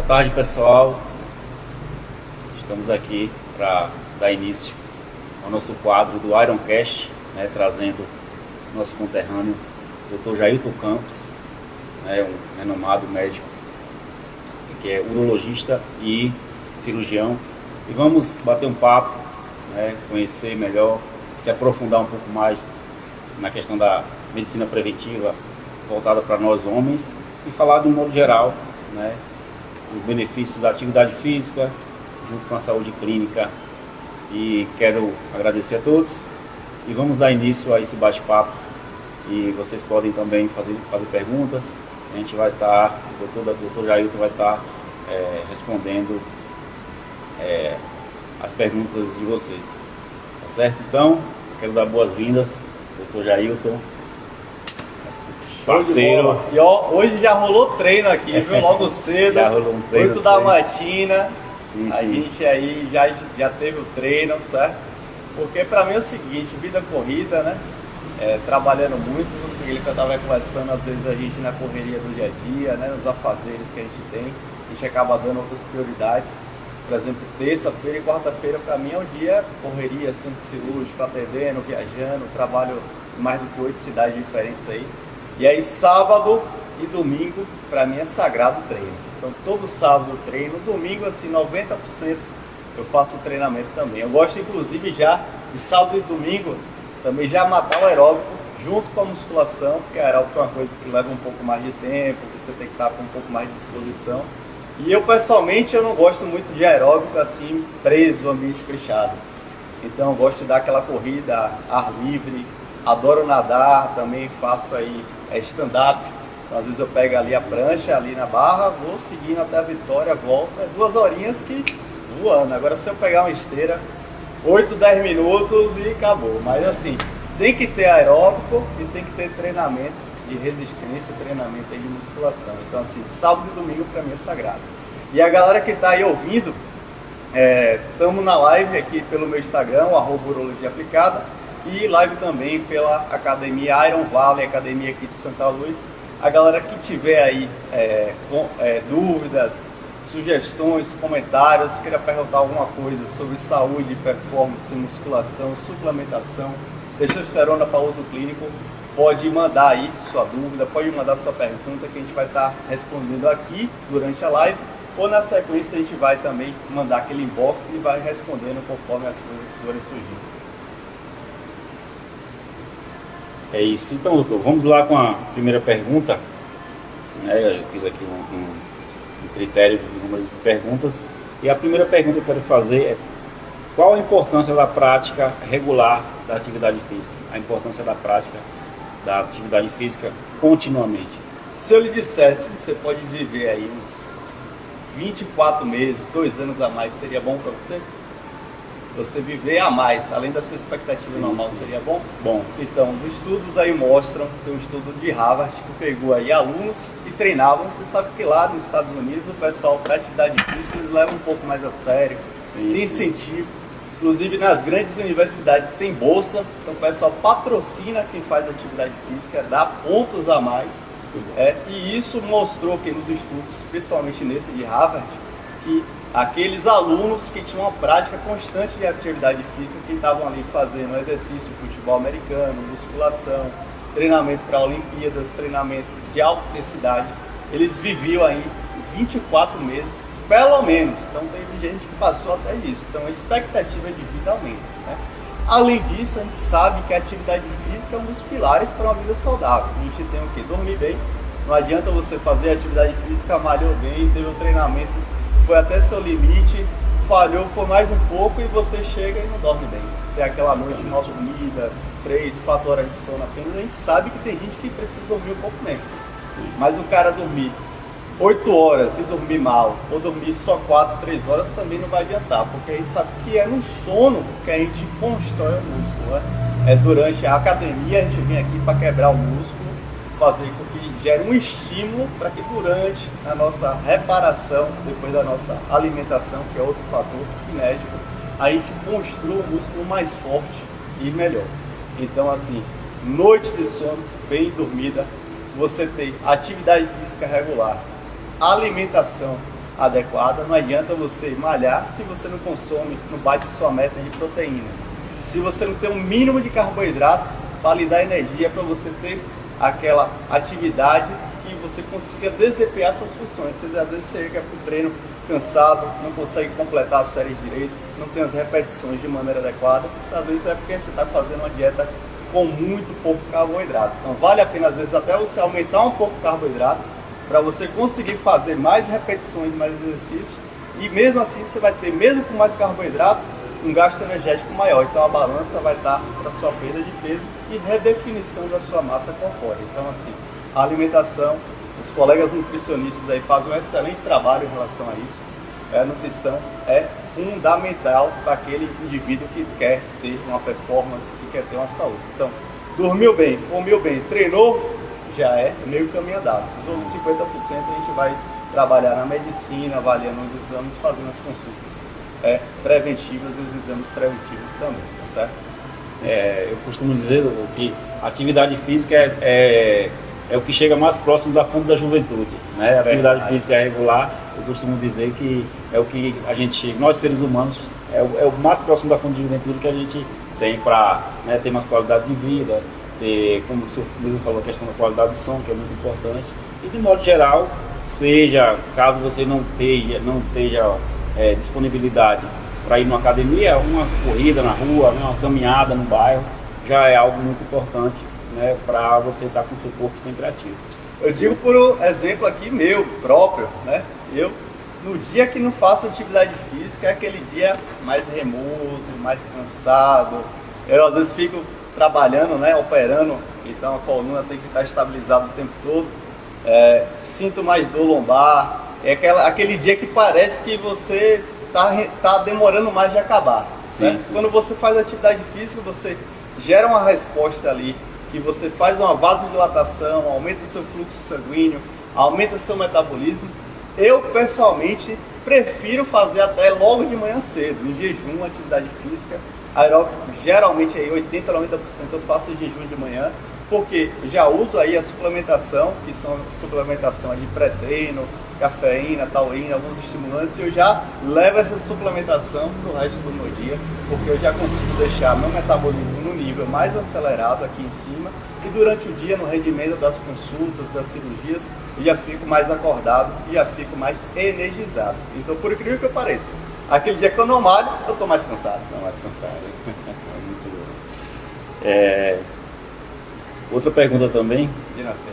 tarde, pessoal. Estamos aqui para dar início ao nosso quadro do Ironcast, né, trazendo nosso conterrâneo, Dr. Jailton Campos, né, um renomado médico, que é urologista e cirurgião. E vamos bater um papo, né, conhecer melhor, se aprofundar um pouco mais na questão da medicina preventiva voltada para nós homens e falar de um modo geral, né, os benefícios da atividade física junto com a saúde clínica. E quero agradecer a todos e vamos dar início a esse bate-papo. E vocês podem também fazer perguntas. A gente vai estar, o doutor Jailton vai estar respondendo as perguntas de vocês. Tá certo? Então, quero dar boas-vindas, doutor Jailton, parceiro. E ó, hoje já rolou treino aqui, viu? Logo cedo, Já rolou um treino 8 da matina, Sim, a sim. gente aí já teve o treino, certo? Porque pra mim é o seguinte, vida corrida, né? Trabalhando muito, aquilo que eu estava conversando, às vezes a gente na correria do dia a dia, né? Nos afazeres que a gente tem, a gente acaba dando outras prioridades. Por exemplo, terça-feira e quarta-feira para mim é um dia correria, centro cirúrgico, atendendo, viajando, trabalho em mais do que 8 cidades diferentes aí. E aí sábado e domingo para mim é sagrado o treino. Então todo sábado eu treino, domingo assim 90% eu faço treinamento também. Eu gosto inclusive já de sábado e domingo também já matar o aeróbico junto com a musculação, porque a aeróbico é uma coisa que leva um pouco mais de tempo, que você tem que estar com um pouco mais de disposição. E eu pessoalmente eu não gosto muito de aeróbico assim, preso no ambiente fechado. Então eu gosto de dar aquela corrida, ar livre, adoro nadar, também faço aí stand-up. Então, às vezes eu pego ali a prancha, ali na barra, vou seguindo até a Vitória, volto, 2 horinhas que voando. Agora se eu pegar uma esteira, 8, 10 minutos e acabou. Mas assim, tem que ter aeróbico e tem que ter treinamento de resistência, treinamento aí de musculação. Então assim, sábado e domingo para mim é sagrado. E a galera que está aí ouvindo, estamos na live aqui pelo meu Instagram, @urologiaaplicada, e live também pela Academia Iron Valley, academia aqui de Santa Luz. A galera que tiver aí dúvidas, sugestões, comentários, queira perguntar alguma coisa sobre saúde, performance, musculação, suplementação, testosterona para uso clínico, pode mandar aí sua dúvida, pode mandar sua pergunta que a gente vai estar respondendo aqui durante a live, ou na sequência a gente vai também mandar aquele inbox e vai respondendo conforme as coisas forem surgindo. É isso. Então, doutor, vamos lá com a primeira pergunta. Eu fiz aqui um critério de número de perguntas. E a primeira pergunta que eu quero fazer é: qual a importância da prática regular da atividade física? A importância da prática da atividade física continuamente. Se eu lhe dissesse que você pode viver aí uns 24 meses, 2 anos a mais, seria bom para você? Você viver a mais, além da sua expectativa normal, sim. seria bom? Bom, Então, os estudos aí mostram, tem um estudo de Harvard que pegou aí alunos que treinavam. Você sabe que lá nos Estados Unidos o pessoal para atividade física eles levam um pouco mais a sério, tem incentivo. Inclusive nas grandes universidades tem bolsa, então o pessoal patrocina quem faz atividade física, dá pontos a mais. E isso mostrou que nos estudos, principalmente nesse de Harvard, que aqueles alunos que tinham uma prática constante de atividade física, que estavam ali fazendo exercício, futebol americano, musculação, treinamento para Olimpíadas, treinamento de alta intensidade, eles viviam aí 24 meses, pelo menos. Então teve gente que passou até isso. Então a expectativa de vida aumenta, né? Além disso, a gente sabe que a atividade física é um dos pilares para uma vida saudável. A gente tem o quê? Dormir bem. Não adianta você fazer atividade física, malhou bem, teve o treinamento, foi até seu limite, falhou, foi mais um pouco e você chega e não dorme bem. Tem aquela noite mal dormida, 3, 4 horas de sono apenas. A gente sabe que tem gente que precisa dormir um pouco menos. sim. Mas o cara dormir 8 horas e dormir mal, ou dormir só 4, 3 horas também não vai adiantar, porque a gente sabe que é no sono que a gente constrói o músculo, né? Durante a academia a gente vem aqui para quebrar o músculo, fazer com que gere um estímulo para que durante a nossa reparação, depois da nossa alimentação, que é outro fator cinético, a gente construa um músculo mais forte e melhor. Então assim, noite de sono bem dormida, você tem atividade física regular, alimentação adequada, não adianta você malhar se você não consome, não bate sua meta de proteína. Se você não tem um mínimo de carboidrato para lhe dar energia para você ter aquela atividade que você consiga desempenhar suas funções. Você às vezes chega para o treino cansado, não consegue completar a série direito, não tem as repetições de maneira adequada. Às vezes é porque você está fazendo uma dieta com muito pouco carboidrato. Então vale a pena às vezes até você aumentar um pouco o carboidrato para você conseguir fazer mais repetições, mais exercício, e mesmo assim você vai ter, mesmo com mais carboidrato, um gasto energético maior. Então a balança vai estar para sua perda de peso e redefinição da sua massa corpórea. Então assim, a alimentação, os colegas nutricionistas aí fazem um excelente trabalho em relação a isso. A nutrição é fundamental para aquele indivíduo que quer ter uma performance, que quer ter uma saúde. Então, dormiu bem, comeu bem, treinou, já é meio caminho andado. Os outros 50% a gente vai trabalhar na medicina, avaliando os exames, fazendo as consultas preventivas e os exames preventivos também, tá certo? Eu costumo dizer que a atividade física é o que chega mais próximo da fonte da juventude, né? A atividade física regular, eu costumo dizer que é o que a gente chega, nós seres humanos, é o mais próximo da fonte de juventude que a gente tem para, né, ter mais qualidade de vida, ter, como o senhor mesmo falou, a questão da qualidade do som, que é muito importante. E de modo geral, seja, caso você não esteja disponibilidade para ir numa academia, uma corrida na rua, uma caminhada no bairro, já é algo muito importante, né, para você estar com seu corpo sempre ativo. Eu digo por exemplo aqui meu próprio, né? Eu, no dia que não faço atividade física, é aquele dia mais remoto, mais cansado. Eu às vezes fico trabalhando, né, operando, então a coluna tem que estar estabilizada o tempo todo. Sinto mais dor lombar. É aquele dia que parece que você tá demorando mais de acabar. Sim, né? sim. Quando você faz atividade física, você gera uma resposta ali, que você faz uma vasodilatação, aumenta o seu fluxo sanguíneo, aumenta o seu metabolismo. Eu, pessoalmente, prefiro fazer até logo de manhã cedo, em jejum, atividade física. Aeróbico, geralmente aí 80% a 90% eu faço em jejum de manhã, porque já uso aí a suplementação, que são suplementação de pré-treino, cafeína, taurina, alguns estimulantes, e eu já levo essa suplementação para o resto do meu dia, porque eu já consigo deixar meu metabolismo no nível mais acelerado aqui em cima, e durante o dia, no rendimento das consultas, das cirurgias, eu já fico mais acordado e já fico mais energizado. Então, por incrível que pareça, aquele dia que eu não malho, eu estou mais cansado. Não, mais cansado. É muito bom. Outra pergunta também. De nascer.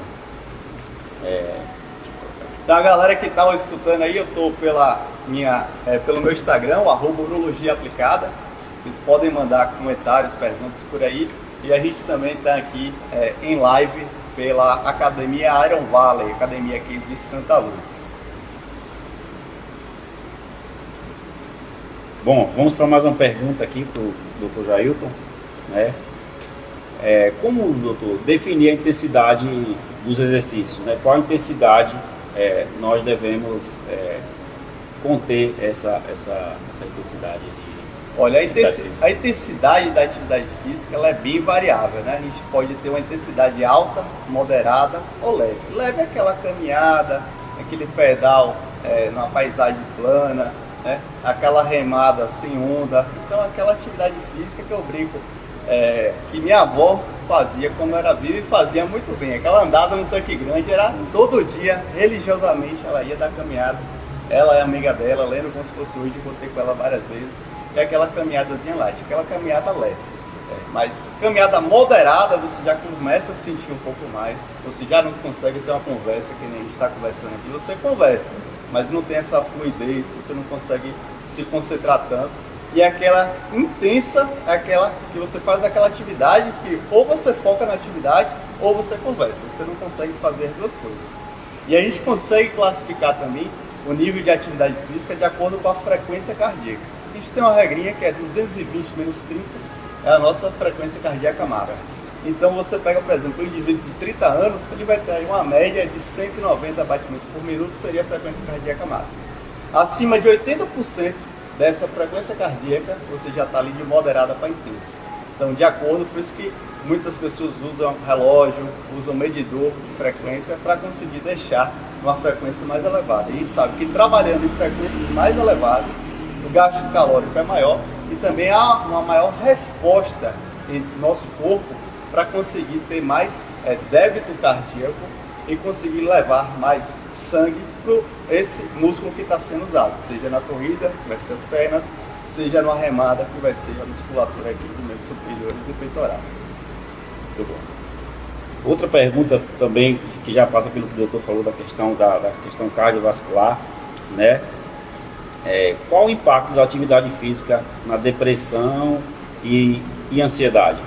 Da galera que estava escutando aí, eu estou pelo meu Instagram, o @urologiaaplicada. Vocês podem mandar comentários, perguntas por aí. E a gente também está aqui em live pela Academia Iron Valley, academia aqui de Santa Luz. Bom, vamos para mais uma pergunta aqui para o Dr. Jailton, né? Como, doutor, definir a intensidade dos exercícios, né? Qual a intensidade nós devemos conter essa intensidade? Olha, a intensidade da atividade física ela é bem variável, né? A gente pode ter uma intensidade alta, moderada ou leve. Leve é aquela caminhada, aquele pedal numa paisagem plana, né? Aquela remada sem onda. Então aquela atividade física que eu brinco, que minha avó fazia quando era viva e fazia muito bem. Aquela andada no tanque grande era todo dia, religiosamente, ela ia dar caminhada. Ela é amiga dela, lembro como se fosse hoje, encontrei com ela várias vezes. É aquela caminhadazinha light, aquela caminhada leve. Mas caminhada moderada, você já começa a sentir um pouco mais. Você já não consegue ter uma conversa que nem a gente está conversando aqui. Você conversa, mas não tem essa fluidez, você não consegue se concentrar tanto. E aquela intensa, aquela que você faz aquela atividade que ou você foca na atividade ou você conversa. Você não consegue fazer as duas coisas. E a gente consegue classificar também o nível de atividade física de acordo com a frequência cardíaca. A gente tem uma regrinha que é 220 menos 30, é a nossa frequência cardíaca máxima. Então você pega, por exemplo, um indivíduo de 30 anos, ele vai ter uma média de 190 batimentos por minuto, seria a frequência cardíaca máxima. Acima de 80% dessa frequência cardíaca, você já está ali de moderada para intensa. Então, de acordo, por isso que muitas pessoas usam relógio, usam medidor de frequência para conseguir deixar uma frequência mais elevada. E a gente sabe que trabalhando em frequências mais elevadas, o gasto calórico é maior e também há uma maior resposta em nosso corpo para conseguir ter mais débito cardíaco e conseguir levar mais sangue para esse músculo que está sendo usado, seja na corrida, que vai ser as pernas, seja numa remada, que vai ser a musculatura aqui do membros superiores e peitoral. Muito bom. Outra pergunta também, que já passa pelo que o doutor falou da questão cardiovascular, né? Qual o impacto da atividade física na depressão e ansiedade?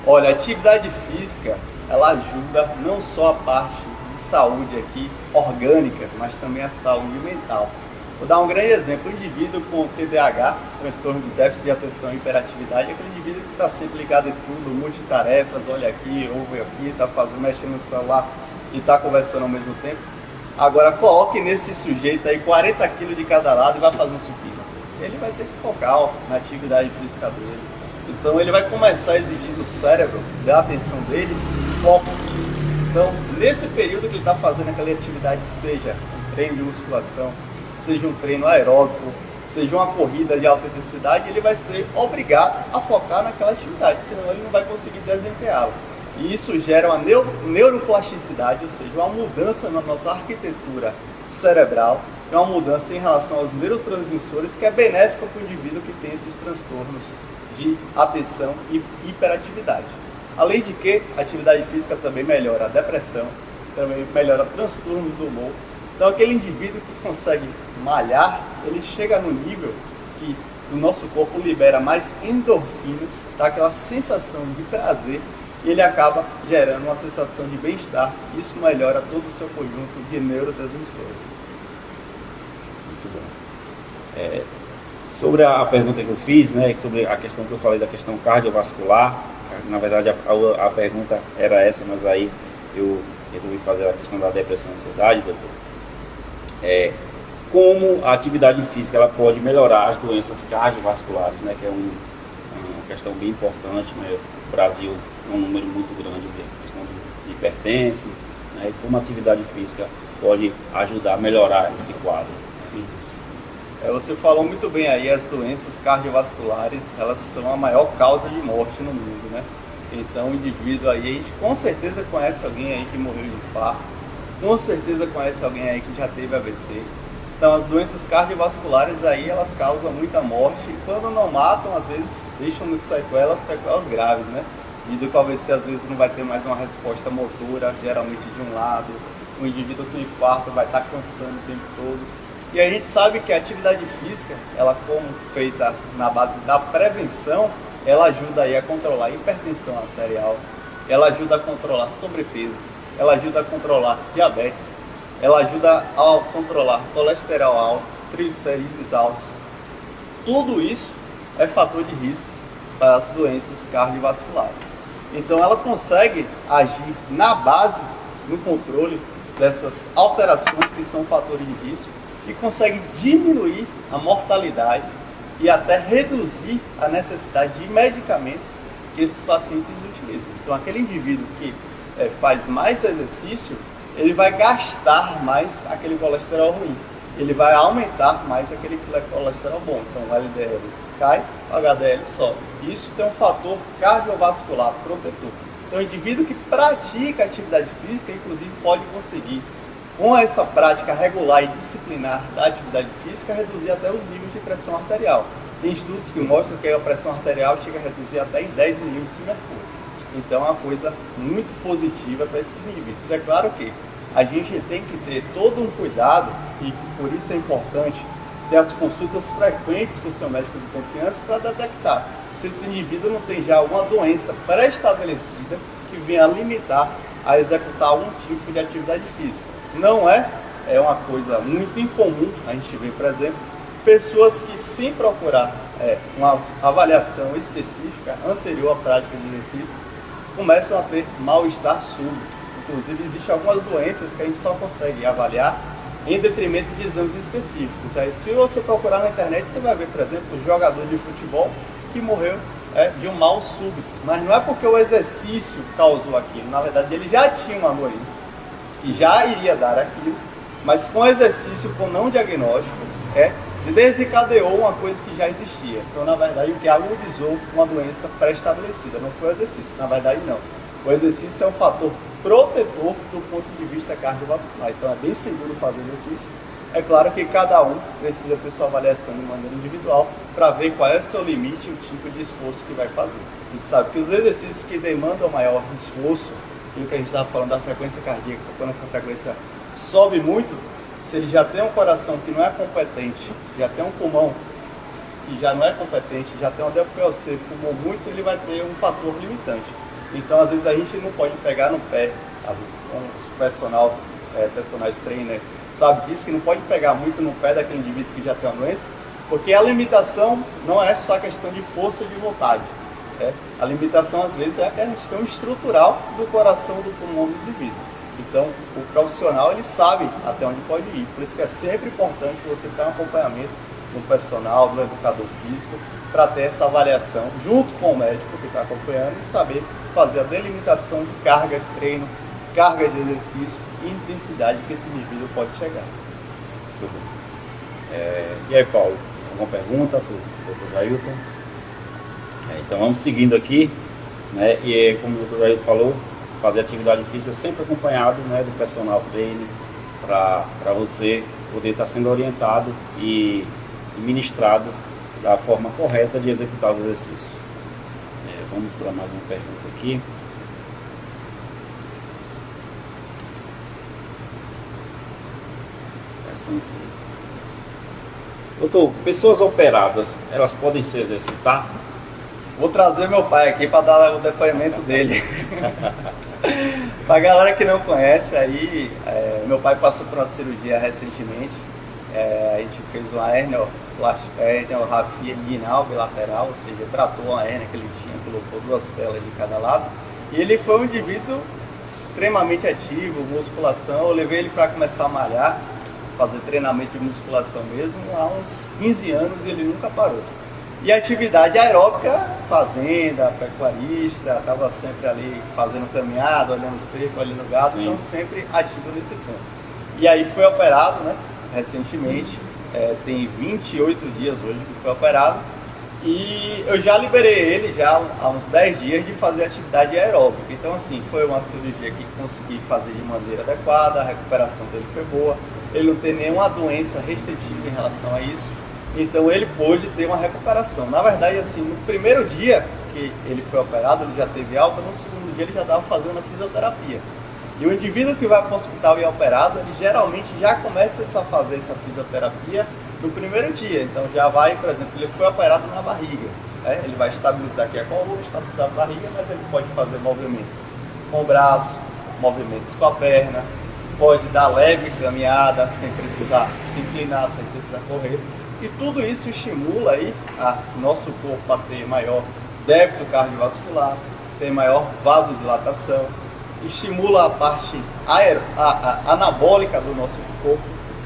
Olha, a atividade física, ela ajuda não só a parte de saúde aqui, orgânica, mas também a saúde mental. Vou dar um grande exemplo: o indivíduo com TDAH, transtorno de déficit de atenção e hiperatividade, é aquele indivíduo que está sempre ligado em tudo, multitarefas, olha aqui, ouve aqui, está mexendo no celular e está conversando ao mesmo tempo. Agora coloque nesse sujeito aí 40 quilos de cada lado e vai fazer um supino. Ele vai ter que focar na atividade física dele. Então ele vai começar a exigir do cérebro, da atenção dele, foco. Então, nesse período que ele está fazendo aquela atividade, seja um treino de musculação, seja um treino aeróbico, seja uma corrida de alta intensidade, ele vai ser obrigado a focar naquela atividade, senão ele não vai conseguir desempenhá-la. E isso gera uma neuroplasticidade, ou seja, uma mudança na nossa arquitetura cerebral, uma mudança em relação aos neurotransmissores que é benéfica para o indivíduo que tem esses transtornos de atenção e hiperatividade. Além de que a atividade física também melhora a depressão, também melhora transtornos do humor. Então aquele indivíduo que consegue malhar, ele chega no nível que o nosso corpo libera mais endorfinas, dá aquela sensação de prazer, e ele acaba gerando uma sensação de bem-estar. Isso melhora todo o seu conjunto de neurotransmissores. Muito bom. Sobre a pergunta que eu fiz, né, sobre a questão que eu falei da questão cardiovascular, na verdade a pergunta era essa, mas aí eu resolvi fazer a questão da depressão e ansiedade, doutor. Como a atividade física ela pode melhorar as doenças cardiovasculares, né, que é uma questão bem importante, né? O Brasil é um número muito grande de questão de hipertensos, né? Como a atividade física pode ajudar a melhorar esse quadro. Sim. Você falou muito bem aí, as doenças cardiovasculares, elas são a maior causa de morte no mundo, né? Então o indivíduo aí, a gente com certeza conhece alguém aí que morreu de infarto, com certeza conhece alguém aí que já teve AVC. Então as doenças cardiovasculares aí, elas causam muita morte e quando não matam, às vezes deixam muitas sequelas graves, né? E do AVC às vezes não vai ter mais uma resposta motora, geralmente de um lado. O indivíduo com infarto vai estar cansando o tempo todo. E a gente sabe que a atividade física, ela como feita na base da prevenção, ela ajuda aí a controlar a hipertensão arterial, ela ajuda a controlar sobrepeso, ela ajuda a controlar diabetes, ela ajuda a controlar colesterol alto, triglicerídeos altos. Tudo isso é fator de risco para as doenças cardiovasculares. Então ela consegue agir na base, no controle dessas alterações que são fatores de risco e consegue diminuir a mortalidade e até reduzir a necessidade de medicamentos que esses pacientes utilizam. Então aquele indivíduo que faz mais exercício, ele vai gastar mais aquele colesterol ruim, ele vai aumentar mais aquele colesterol bom. Então o LDL cai, o HDL sobe. Isso tem um fator cardiovascular protetor. Então o indivíduo que pratica atividade física, inclusive, pode conseguir, com essa prática regular e disciplinar da atividade física, reduzir até os níveis de pressão arterial. Tem estudos que mostram que a pressão arterial chega a reduzir até em 10 milímetros de mercúrio. Então é uma coisa muito positiva para esses indivíduos. É claro que a gente tem que ter todo um cuidado e por isso é importante ter as consultas frequentes com o seu médico de confiança para detectar se esse indivíduo não tem já alguma doença pré-estabelecida que venha a limitar a executar algum tipo de atividade física. Não é uma coisa muito incomum a gente ver, por exemplo, pessoas que sem procurar uma avaliação específica anterior à prática de exercício começam a ter mal-estar súbito. Inclusive, existem algumas doenças que a gente só consegue avaliar em detrimento de exames específicos. Aí, se você procurar na internet, você vai ver, por exemplo, um jogador de futebol que morreu de um mal súbito. Mas não é porque o exercício causou aquilo. Na verdade, ele já tinha uma doença que já iria dar aquilo, mas com exercício, com não diagnóstico, desencadeou uma coisa que já existia. Então, na verdade, o que agudizou uma doença pré-estabelecida não foi o exercício. Na verdade, não. O exercício é um fator protetor do ponto de vista cardiovascular. Então, é bem seguro fazer exercício. É claro que cada um precisa ter sua avaliação de maneira individual para ver qual é o seu limite e o tipo de esforço que vai fazer. A gente sabe que os exercícios que demandam maior esforço, aquilo que a gente estava falando da frequência cardíaca, quando essa frequência sobe muito, se ele já tem um coração que não é competente, já tem um pulmão que já não é competente, já tem um DPOC, fumou muito, ele vai ter um fator limitante. Então, às vezes, a gente não pode pegar no pé, os personagens trainer, sabe disso, que não pode pegar muito no pé daquele indivíduo que já tem uma doença, porque a limitação não é só questão de força de vontade. A limitação, às vezes, é a questão estrutural do coração do pulmão do indivíduo. Então, o profissional, ele sabe até onde pode ir. Por isso que é sempre importante você ter um acompanhamento do personal, do educador físico, para ter essa avaliação junto com o médico que está acompanhando e saber fazer a delimitação de carga de treino, carga de exercício e intensidade que esse indivíduo pode chegar. E aí, Paulo, alguma pergunta para o Dr. Jailton? Então vamos seguindo aqui, né? E como o Dr. Jailton falou, fazer atividade física sempre acompanhado, né, do personal trainer, para você poder estar sendo orientado e ministrado da forma correta de executar os exercícios. Vamos para mais uma pergunta aqui. Doutor, pessoas operadas, elas podem se exercitar? Vou trazer meu pai aqui para dar o depoimento dele. Para a galera que não conhece, aí, meu pai passou por uma cirurgia recentemente. A gente fez uma herniorrafia inguinal bilateral, ou seja, tratou a hérnia que ele tinha, colocou 2 telas de cada lado. E ele foi um indivíduo extremamente ativo, musculação. Eu levei ele para começar a malhar, fazer treinamento de musculação mesmo, há uns 15 anos, e ele nunca parou. E a atividade aeróbica, fazenda, pecuarista, estava sempre ali fazendo caminhada, olhando cerco, olhando gado, então sempre ativo nesse ponto. E aí foi operado, né, recentemente, tem 28 dias hoje que foi operado, e eu já liberei ele já há uns 10 dias de fazer atividade aeróbica. Então, assim, foi uma cirurgia que consegui fazer de maneira adequada, a recuperação dele foi boa, ele não tem nenhuma doença restritiva em relação a isso. Então ele pôde ter uma recuperação. Na verdade, assim, no primeiro dia que ele foi operado, ele já teve alta, no segundo dia ele já estava fazendo a fisioterapia. E o indivíduo que vai para o hospital e é operado, ele geralmente já começa a fazer essa fisioterapia no primeiro dia. Então já vai, por exemplo, ele foi operado na barriga, né? Ele vai estabilizar aqui a coluna, estabilizar a barriga, mas ele pode fazer movimentos com o braço, movimentos com a perna, pode dar leve caminhada sem precisar se inclinar, sem precisar correr. E tudo isso estimula aí o nosso corpo a ter maior débito cardiovascular, ter maior vasodilatação, estimula a parte anabólica do nosso corpo.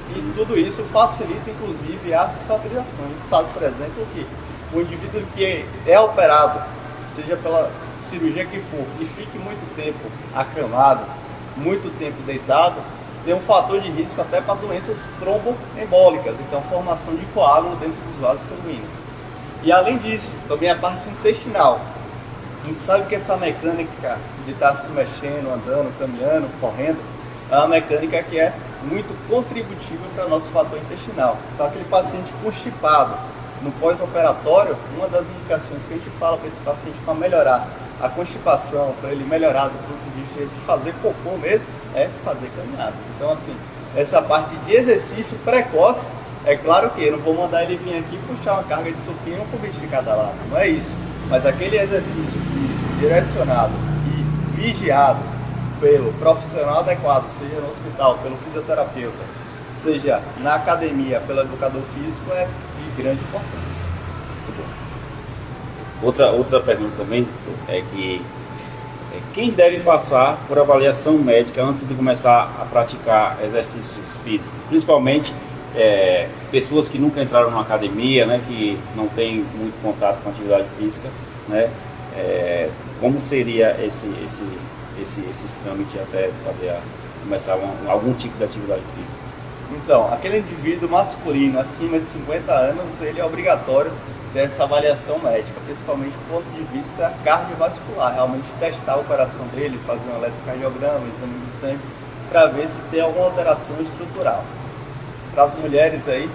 E tudo isso facilita, inclusive, a cicatrização. A gente sabe, por exemplo, que o indivíduo que é operado, seja pela cirurgia que for, e fique muito tempo acamado, muito tempo deitado, tem um fator de risco até para doenças tromboembólicas, então formação de coágulo dentro dos vasos sanguíneos. E além disso, também a parte intestinal. A gente sabe que essa mecânica de estar se mexendo, andando, caminhando, correndo, é uma mecânica que é muito contributiva para o nosso fator intestinal. Então aquele paciente constipado, no pós-operatório, uma das indicações que a gente fala para esse paciente para melhorar a constipação, para ele melhorar do ponto de vista de fazer cocô mesmo, é fazer caminhadas. Então, assim, essa parte de exercício precoce, é claro que eu não vou mandar ele vir aqui puxar uma carga de supino por 20 de cada lado, não é isso. Mas aquele exercício físico direcionado e vigiado pelo profissional adequado, seja no hospital, pelo fisioterapeuta, seja na academia, pelo educador físico, é de grande importância. Outra pergunta também é que quem deve passar por avaliação médica antes de começar a praticar exercícios físicos? Principalmente pessoas que nunca entraram numa academia, né, que não têm muito contato com atividade física. né? Como seria esses trâmites até começar algum tipo de atividade física? Então, aquele indivíduo masculino acima de 50 anos, ele é obrigatório dessa avaliação médica, principalmente do ponto de vista cardiovascular, realmente testar o coração dele, fazer um eletrocardiograma, exame de sangue, para ver se tem alguma alteração estrutural. Para as mulheres aí,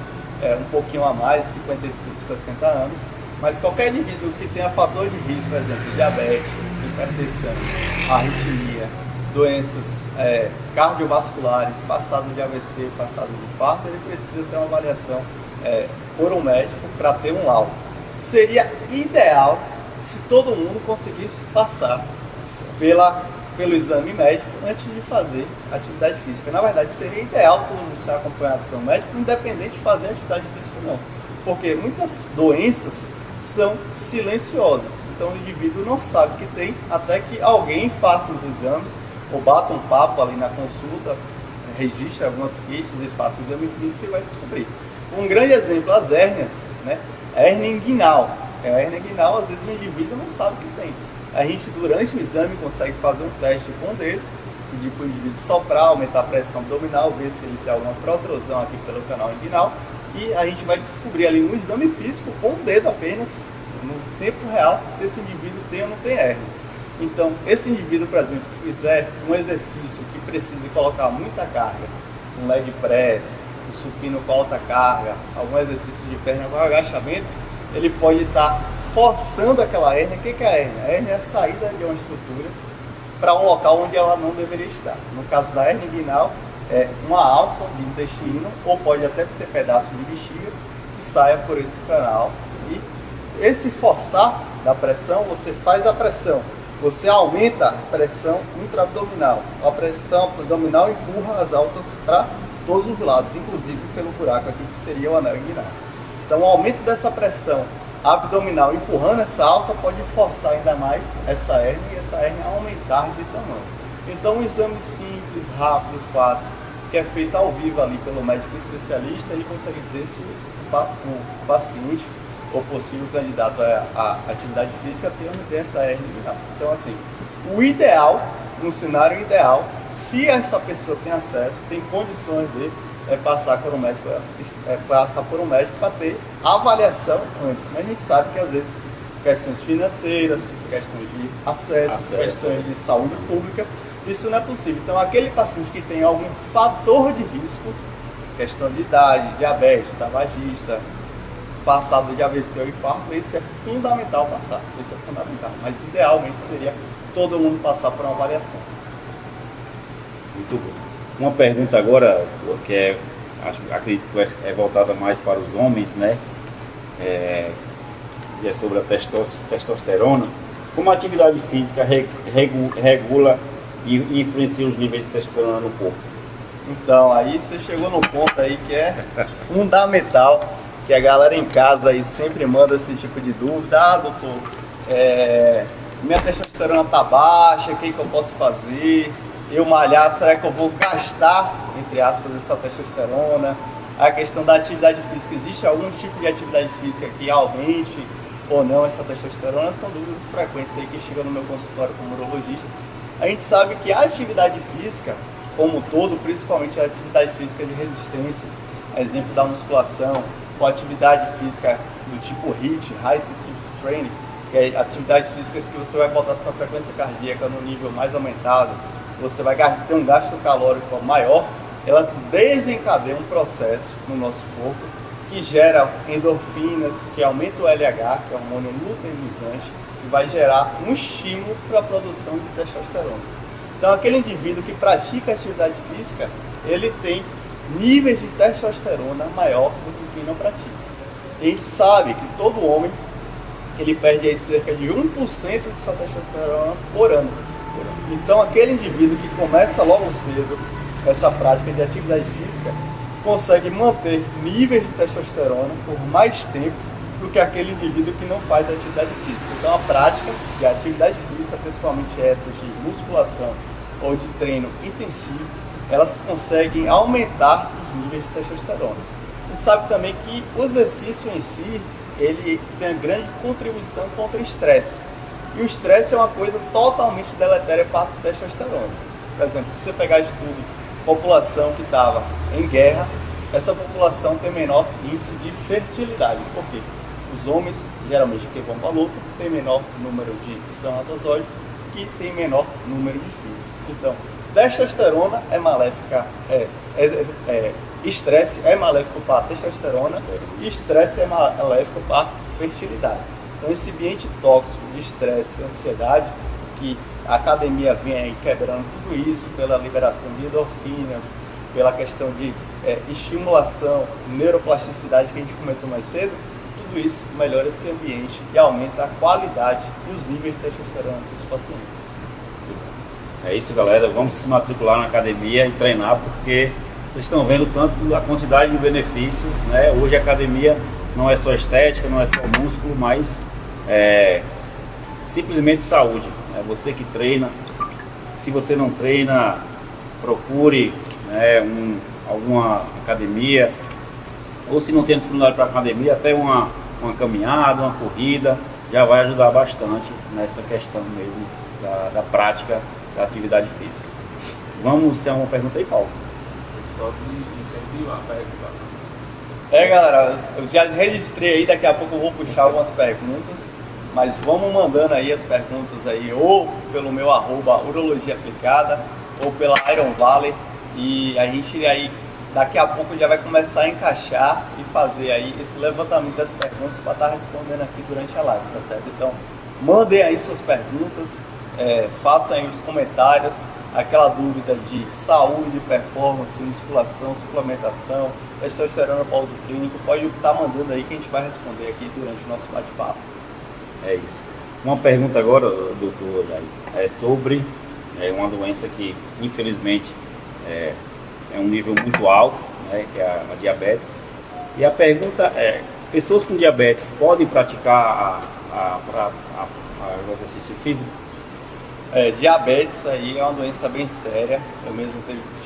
um pouquinho a mais, 55, 60 anos, mas qualquer indivíduo que tenha fator de risco, por exemplo, diabetes, hipertensão, arritmia, doenças cardiovasculares, passado de AVC, passado de infarto, ele precisa ter uma avaliação por um médico para ter um laudo. Seria ideal se todo mundo conseguisse passar pelo exame médico antes de fazer atividade física. Na verdade, seria ideal todo mundo ser acompanhado pelo médico, independente de fazer atividade física ou não. Porque muitas doenças são silenciosas. Então o indivíduo não sabe que tem até que alguém faça os exames ou bata um papo ali na consulta, registre algumas queixas e faça o exame físico e vai descobrir. Um grande exemplo, as hérnias, né? A hérnia inguinal. A hérnia inguinal, às vezes o indivíduo não sabe o que tem. A gente, durante o exame, consegue fazer um teste com o dedo, pedir para o indivíduo soprar, aumentar a pressão abdominal, ver se ele tem alguma protrusão aqui pelo canal inguinal, e a gente vai descobrir ali no exame físico, com o dedo apenas, no tempo real, se esse indivíduo tem ou não tem hérnia. Então, esse indivíduo, por exemplo, fizer um exercício que precise colocar muita carga, um leg press, um supino com alta carga, algum exercício de perna com agachamento, ele pode estar forçando aquela hérnia. O que é a hérnia? A hérnia é a saída de uma estrutura para um local onde ela não deveria estar. No caso da hérnia inguinal, é uma alça de intestino, ou pode até ter pedaço de bexiga que saia por esse canal. E esse forçar da pressão, você faz a pressão, você aumenta a pressão intraabdominal. A pressão abdominal empurra as alças para todos os lados, inclusive pelo buraco aqui que seria o anel inguinal. Então o aumento dessa pressão abdominal empurrando essa alça pode forçar ainda mais essa hérnia e essa hérnia aumentar de tamanho. Então um exame simples, rápido, fácil, que é feito ao vivo ali pelo médico especialista, ele consegue dizer se o paciente ou possível candidato à atividade física tem ou não tem essa hérnia inguinal. Então assim, o ideal, no cenário ideal, se essa pessoa tem acesso, tem condições de passar por um médico para ter avaliação antes. Mas a gente sabe que às vezes questões financeiras, questões de acesso, questões de saúde pública, isso não é possível. Então aquele paciente que tem algum fator de risco, questão de idade, diabetes, tabagista, passado de AVC ou infarto, isso é fundamental passar. Isso é fundamental. Mas idealmente seria todo mundo passar por uma avaliação. Muito bom. Uma pergunta agora, que acredito que é voltada mais para os homens, né? E é sobre a testosterona. Como a atividade física regula e influencia os níveis de testosterona no corpo? Então, aí você chegou no ponto aí que é fundamental, que a galera em casa aí sempre manda esse tipo de dúvida. Ah, doutor, minha testosterona tá baixa, o que eu posso fazer? Eu malhar, será que eu vou gastar, entre aspas, essa testosterona? A questão da atividade física, existe algum tipo de atividade física que aumente ou não essa testosterona? São dúvidas frequentes aí que chegam no meu consultório como urologista. A gente sabe que a atividade física, como um todo, principalmente a atividade física de resistência, exemplo da musculação, ou atividade física do tipo HIIT, High Intensity Training, que é atividades físicas que você vai botar sua frequência cardíaca no nível mais aumentado, você vai ter um gasto calórico maior, elas desencadeiam um processo no nosso corpo que gera endorfinas, que aumenta o LH, que é o hormônio luteinizante, que vai gerar um estímulo para a produção de testosterona. Então aquele indivíduo que pratica atividade física, ele tem níveis de testosterona maior do que quem não pratica. E a gente sabe que todo homem, ele perde aí cerca de 1% de sua testosterona por ano. Então aquele indivíduo que começa logo cedo essa prática de atividade física consegue manter níveis de testosterona por mais tempo do que aquele indivíduo que não faz atividade física. Então a prática de atividade física, principalmente essas de musculação ou de treino intensivo, elas conseguem aumentar os níveis de testosterona. A gente sabe também que o exercício em si, ele tem uma grande contribuição contra o estresse. E o estresse é uma coisa totalmente deletéria para a testosterona. Por exemplo, se você pegar estudo, população que estava em guerra, essa população tem menor índice de fertilidade. Por quê? Os homens, geralmente que vão para a luta, têm menor número de espermatozoides, que tem menor número de filhos. Então, testosterona é maléfica, estresse é maléfico para a testosterona e estresse é maléfico para a fertilidade. Então, esse ambiente tóxico de estresse e ansiedade, que a academia vem aí quebrando tudo isso pela liberação de endorfinas, pela questão de estimulação, neuroplasticidade que a gente comentou mais cedo, tudo isso melhora esse ambiente e aumenta a qualidade e os níveis de testosterona dos pacientes. É isso, galera. Vamos se matricular na academia e treinar, porque vocês estão vendo tanto a quantidade de benefícios, né? Hoje a academia não é só estética, não é só músculo, mas simplesmente saúde. É você que treina. Se você não treina, procure alguma academia, ou se não tem disponibilidade para academia, até uma caminhada, uma corrida, já vai ajudar bastante nessa questão mesmo da prática da atividade física. Vamos ter uma pergunta aí, Paulo. Galera, eu já registrei aí, daqui a pouco eu vou puxar algumas perguntas, mas vamos mandando aí as perguntas aí, ou pelo meu @urologia aplicada, ou pela Iron Valley, e a gente aí daqui a pouco já vai começar a encaixar e fazer aí esse levantamento das perguntas para estar respondendo aqui durante a live, tá certo? Então, mandem aí suas perguntas, façam aí os comentários, aquela dúvida de saúde, performance, musculação, suplementação, testosterona pós clínico, pode estar mandando aí que a gente vai responder aqui durante o nosso bate-papo. É isso. Uma pergunta agora, doutor, é sobre uma doença que infelizmente é um nível muito alto, né, que é a diabetes. E a pergunta é: pessoas com diabetes podem praticar o exercício físico? Diabetes aí é uma doença bem séria. Eu mesmo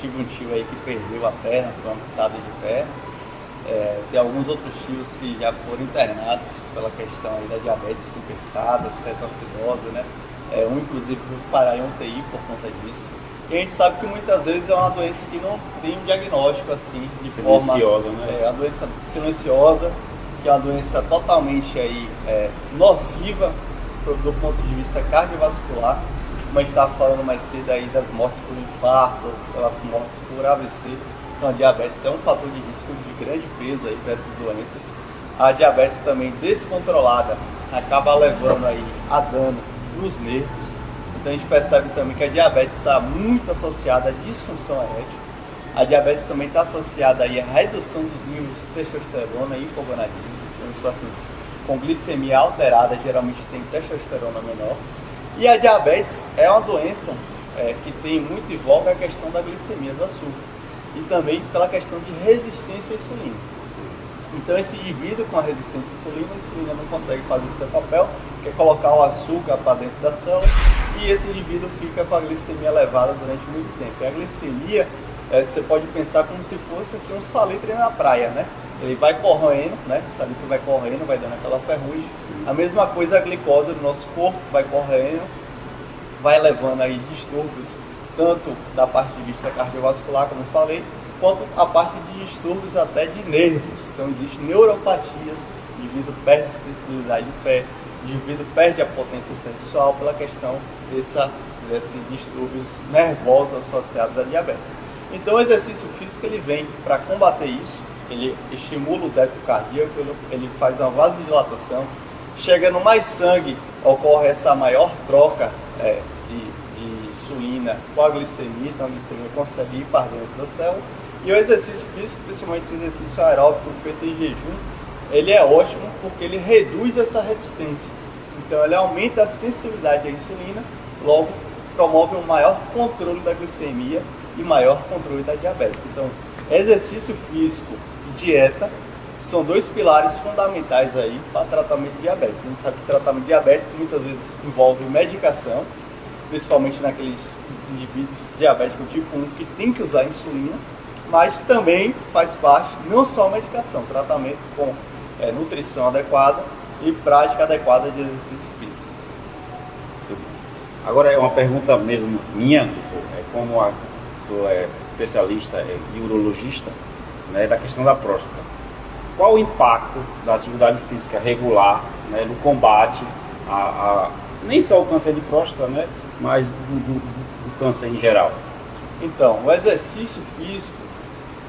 tive um tio aí que perdeu a perna, foi amputado de perna. Tem alguns outros tios que já foram internados pela questão aí da diabetes compensada, cetoacidose, né? Um inclusive foi parar em UTI por conta disso. E a gente sabe que muitas vezes é uma doença que não tem um diagnóstico assim, de silenciosa, forma... né? É uma doença silenciosa, que é uma doença totalmente aí, nociva do ponto de vista cardiovascular. Como a gente estava falando mais cedo aí das mortes por infarto, pelas mortes por AVC. Então a diabetes é um fator de risco de grande peso aí para essas doenças. A diabetes também descontrolada acaba levando aí a dano nos nervos. Então a gente percebe também que a diabetes está muito associada à disfunção erétil. A diabetes também está associada aí à redução dos níveis de testosterona e hipogonadismo. Então os pacientes com glicemia alterada geralmente têm testosterona menor. E a diabetes é uma doença que tem muito em voga a questão da glicemia, do açúcar. E também pela questão de resistência à insulina. Então esse indivíduo com a resistência à insulina, a insulina não consegue fazer seu papel, que é colocar o açúcar para dentro da célula, e esse indivíduo fica com a glicemia elevada durante muito tempo. E a glicemia, você pode pensar como se fosse assim, um salitre na praia, né? Ele vai corroendo, né? O salitre vai corroendo, vai dando aquela ferrugem. A mesma coisa a glicose do nosso corpo vai corroendo, vai levando aí distúrbios, tanto da parte de vista cardiovascular, como eu falei, quanto a parte de distúrbios até de nervos. Então existem neuropatias, o indivíduo perde sensibilidade de pé, o indivíduo perde a potência sexual pela questão desses distúrbios nervosos associados à diabetes. Então o exercício físico ele vem para combater isso, ele estimula o débito cardíaco, ele faz uma vasodilatação, chegando mais sangue, ocorre essa maior troca de insulina com a glicemia, então a glicemia consegue ir para dentro da célula. E o exercício físico, principalmente o exercício aeróbico feito em jejum, ele é ótimo porque ele reduz essa resistência. Então ele aumenta a sensibilidade à insulina, logo promove um maior controle da glicemia e maior controle da diabetes. Então exercício físico e dieta são dois pilares fundamentais aí para tratamento de diabetes. A gente sabe que tratamento de diabetes muitas vezes envolve medicação, principalmente naqueles indivíduos diabéticos tipo 1 que tem que usar insulina, mas também faz parte não só medicação, tratamento com nutrição adequada e prática adequada de exercício físico. Agora é uma pergunta mesmo minha, como a sou especialista e urologista, né, da questão da próstata. Qual o impacto da atividade física regular, né, no combate nem só o câncer de próstata, né, mas do câncer em geral? Então, o exercício físico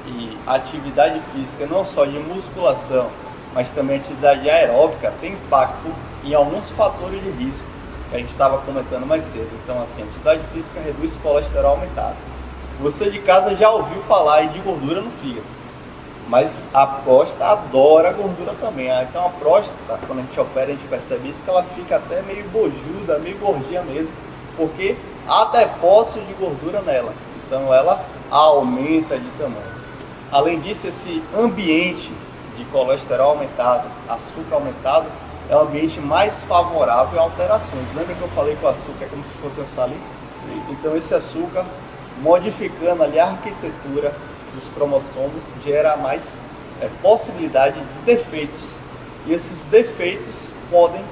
e a atividade física, não só de musculação, mas também atividade aeróbica, tem impacto em alguns fatores de risco que a gente estava comentando mais cedo. Então, assim, a atividade física reduz colesterol aumentado. Você de casa já ouviu falar de gordura no fígado, mas a próstata adora a gordura também. Então a próstata, quando a gente opera, a gente percebe isso, que ela fica até meio bojuda, meio gordinha mesmo, porque há depósito de gordura nela. Então ela aumenta de tamanho. Além disso, esse ambiente de colesterol aumentado, açúcar aumentado, é um ambiente mais favorável a alterações. Lembra que eu falei que o açúcar é como se fosse um salitre? Então esse açúcar, modificando ali a arquitetura dos cromossomos, gera mais possibilidade de defeitos. E esses defeitos podem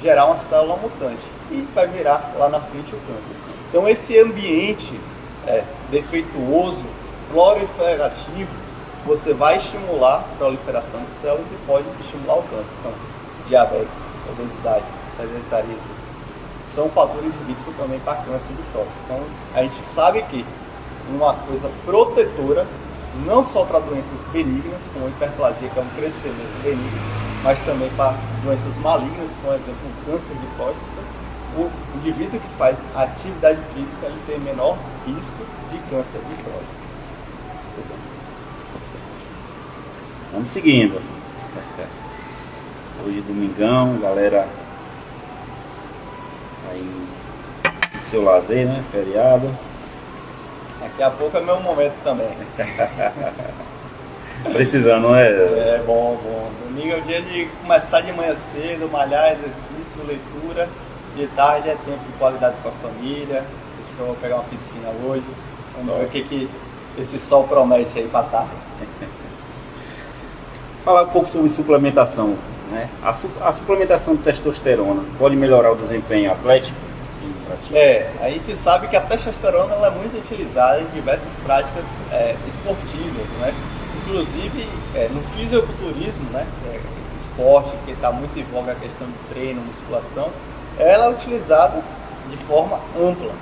gerar uma célula mutante e vai virar lá na frente o câncer. Então esse ambiente defeituoso, proliferativo, você vai estimular a proliferação de células e pode estimular o câncer. Então, diabetes, obesidade, sedentarismo são fatores de risco também para câncer de próstata. Então, a gente sabe que uma coisa protetora, não só para doenças benignas, como hiperplasia, que é um crescimento benigno, mas também para doenças malignas, como, por exemplo, o câncer de próstata. O indivíduo que faz atividade física, ele tem menor risco de câncer de próstata. Vamos seguindo. Hoje domingão, galera aí em seu lazer, né? Feriado. Daqui a pouco é meu momento também. Precisando, não é? É bom. Domingo é o dia de começar de manhã cedo, malhar, exercício, leitura. De tarde é tempo de qualidade com a família. Acho que eu vou pegar uma piscina hoje. Vamos ver o que esse sol promete aí para tarde. Falar um pouco sobre suplementação, né? A suplementação de testosterona pode melhorar o desempenho atlético? A gente sabe que a testosterona ela é muito utilizada em diversas práticas esportivas, né? Inclusive no fisiculturismo, né? Esporte que está muito em voga a questão de treino, musculação, ela é utilizada de forma ampla.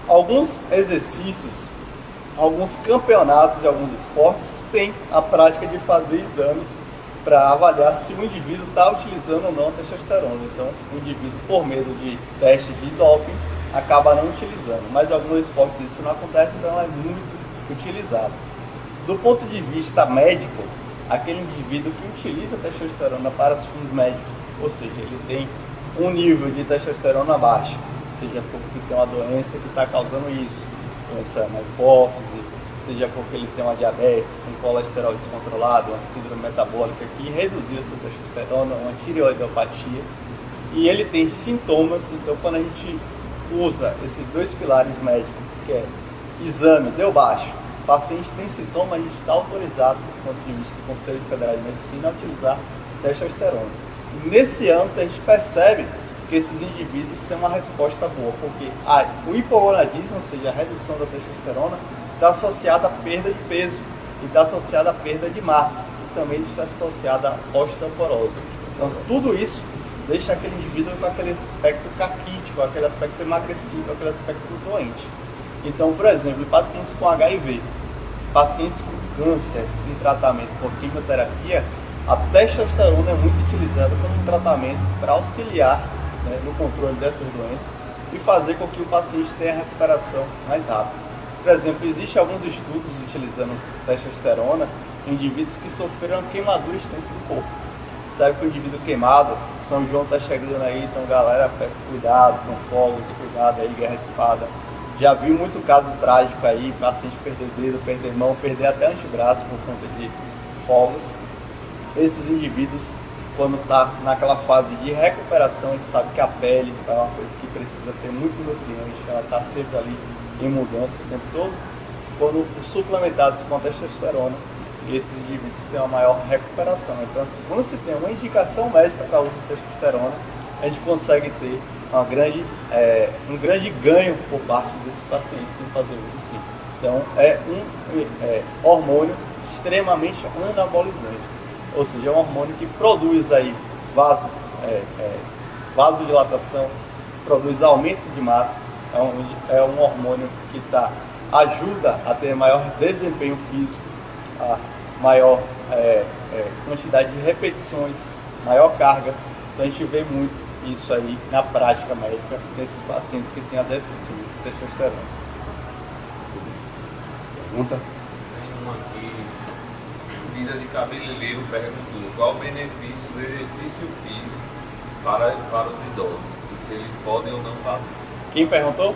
Alguns exercícios, alguns campeonatos de alguns esportes têm a prática de fazer exames para avaliar se o indivíduo está utilizando ou não a testosterona. Então, o indivíduo, por medo de testes de doping, acaba não utilizando. Mas em alguns esportes isso não acontece, então ela é muito utilizada. Do ponto de vista médico, aquele indivíduo que utiliza a testosterona para fins médicos, ou seja, ele tem um nível de testosterona baixo, seja porque tem uma doença que está causando isso, doença na hipófise, seja porque ele tem uma diabetes, um colesterol descontrolado, uma síndrome metabólica que reduziu sua testosterona, uma tireoidopatia, e ele tem sintomas. Então, quando a gente usa esses dois pilares médicos, que é exame, deu baixo, o paciente tem sintoma, a gente está autorizado, do ponto de vista do Conselho Federal de Medicina, a utilizar testosterona. E nesse âmbito, a gente percebe que esses indivíduos têm uma resposta boa, porque o hipogonadismo, ou seja, a redução da testosterona, está associada à perda de peso e está associada à perda de massa e também está associada à osteoporose. Então, tudo isso deixa aquele indivíduo com aquele aspecto caquítico, aquele aspecto emagrecido, aquele aspecto doente. Então, por exemplo, pacientes com HIV, pacientes com câncer em tratamento por quimioterapia, a testosterona é muito utilizada como um tratamento para auxiliar, né, no controle dessas doenças e fazer com que o paciente tenha a recuperação mais rápida. Por exemplo, existem alguns estudos utilizando testosterona em indivíduos que sofreram queimadura extensa do corpo. Sabe que o indivíduo queimado, São João está chegando aí, então galera, cuidado com fogos, cuidado aí, guerra de espada. Já vi muito caso trágico aí, paciente perder dedo, perder mão, perder até antebraço por conta de fogos. Esses indivíduos, quando está naquela fase de recuperação, a gente sabe que a pele é uma coisa que precisa ter muito nutriente, ela está sempre ali em mudança o tempo todo. Quando suplementados com a testosterona, e esses indivíduos têm uma maior recuperação. Então, assim, quando se tem uma indicação médica para o uso de testosterona, a gente consegue ter um grande ganho por parte desses pacientes em fazer uso, sim. Então, é um hormônio extremamente anabolizante, ou seja, é um hormônio que produz aí vasodilatação, produz aumento de massa, é um hormônio que ajuda a ter maior desempenho físico, a maior quantidade de repetições, maior carga. Então a gente vê muito isso aí na prática médica nesses pacientes que têm a deficiência de testosterona. Pergunta? Tem uma aqui, Vida de Cabeleireiro perguntou qual o benefício do exercício físico para os idosos e se eles podem ou não fazer. Quem perguntou?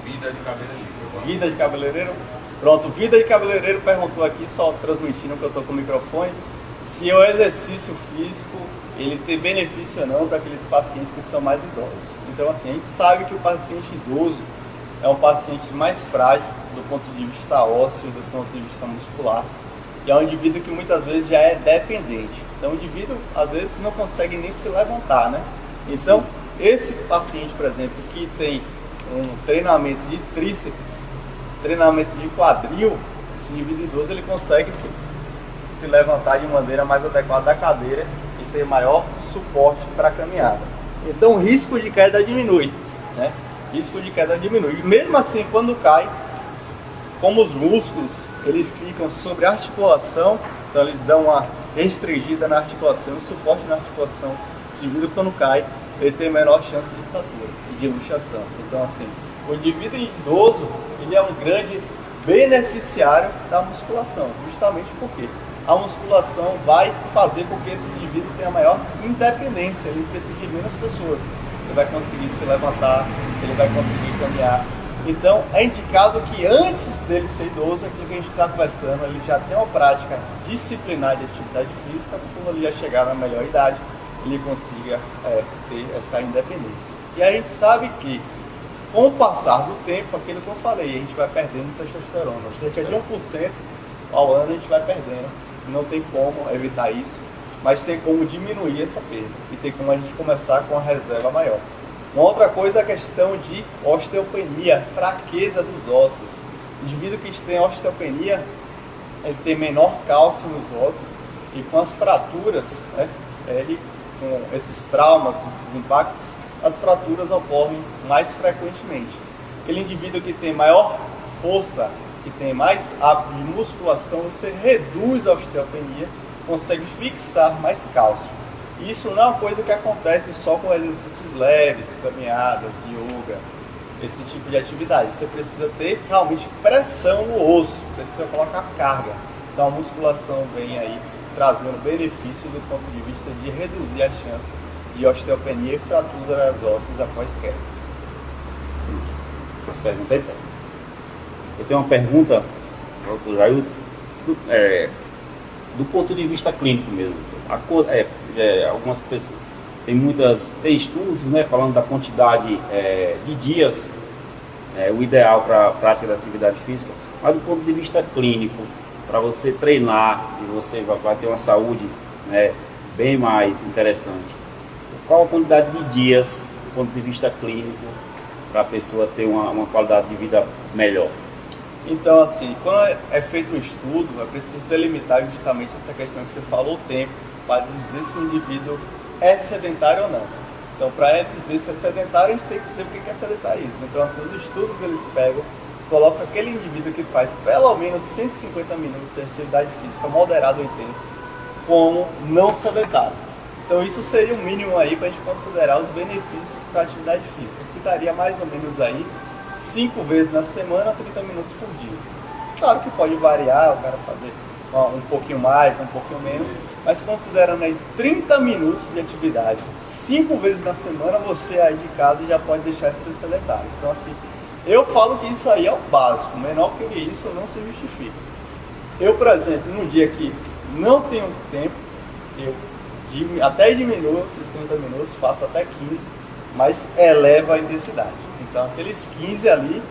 Vida de Cabeleireiro. Vida de Cabeleireiro? Pronto, Vida de Cabeleireiro perguntou aqui, só transmitindo que eu estou com o microfone, se o exercício físico ele tem benefício ou não para aqueles pacientes que são mais idosos. Então, assim, a gente sabe que o paciente idoso é um paciente mais frágil do ponto de vista ósseo, do ponto de vista muscular, e é um indivíduo que muitas vezes já é dependente. Então, o indivíduo, às vezes, não consegue nem se levantar, né? Então, esse paciente, por exemplo, que tem um treinamento de tríceps, treinamento de quadril, esse indivíduo idoso, ele consegue se levantar de maneira mais adequada da cadeira e ter maior suporte para a caminhada. Então, o risco de queda diminui, né? Risco de queda diminui. E mesmo assim, quando cai, como os músculos eles ficam sobre a articulação, então eles dão uma restringida na articulação, um suporte na articulação. Esse indivíduo, quando cai, ele tem menor chance de fratura e de luxação. Então, assim, o indivíduo idoso, ele é um grande beneficiário da musculação, justamente porque a musculação vai fazer com que esse indivíduo tenha maior independência, ele precisa de menos pessoas, ele vai conseguir se levantar, ele vai conseguir caminhar. Então, é indicado que antes dele ser idoso, aquilo que a gente está conversando, ele já tem uma prática disciplinar de atividade física, para quando ele já chegar na melhor idade, ele consiga ter essa independência. E a gente sabe que, com o passar do tempo, aquilo que eu falei, a gente vai perdendo testosterona. Cerca de 1% ao ano a gente vai perdendo. Não tem como evitar isso, mas tem como diminuir essa perda. E tem como a gente começar com a reserva maior. Uma outra coisa é a questão de osteopenia, fraqueza dos ossos. O indivíduo que tem osteopenia, ele tem menor cálcio nos ossos e com as fraturas, né, com esses traumas, esses impactos, as fraturas ocorrem mais frequentemente. Aquele indivíduo que tem maior força, que tem mais hábito de musculação, você reduz a osteopenia, consegue fixar mais cálcio. Isso não é uma coisa que acontece só com exercícios leves, caminhadas, yoga, esse tipo de atividade. Você precisa ter realmente pressão no osso, precisa colocar carga. Então a musculação vem aí trazendo benefício do ponto de vista de reduzir a chance de osteopenia e fraturas ósseas após quedas. Você pergunta aí, eu tenho uma pergunta, doutor Jair, do ponto de vista clínico mesmo. Algumas pessoas, tem estudos, né, falando da quantidade de dias, o ideal para a prática da atividade física, mas do ponto de vista clínico, para você treinar e você vai ter uma saúde, né, bem mais interessante. Qual a quantidade de dias, do ponto de vista clínico, para a pessoa ter uma qualidade de vida melhor? Então, assim, quando é feito um estudo, é preciso delimitar justamente essa questão que você falou, o tempo, para dizer se o indivíduo é sedentário ou não. Então, para dizer se é sedentário, a gente tem que dizer o que é sedentarismo. Então, assim, os estudos eles colocam aquele indivíduo que faz pelo menos 150 minutos de atividade física moderada ou intensa como não sedentário. Então, isso seria o mínimo aí para a gente considerar os benefícios para a atividade física, que daria mais ou menos aí 5 vezes na semana, 30 minutos por dia. Claro que pode variar, o cara fazer um pouquinho mais, um pouquinho menos, mas considerando aí 30 minutos de atividade, 5 vezes na semana, você aí de casa já pode deixar de ser sedentário. Então, assim, eu falo que isso aí é o básico, menor que isso não se justifica. Eu, por exemplo, num dia que não tenho tempo, eu até diminuo esses 30 minutos, faço até 15, mas eleva a intensidade. Então, aqueles 15 ali,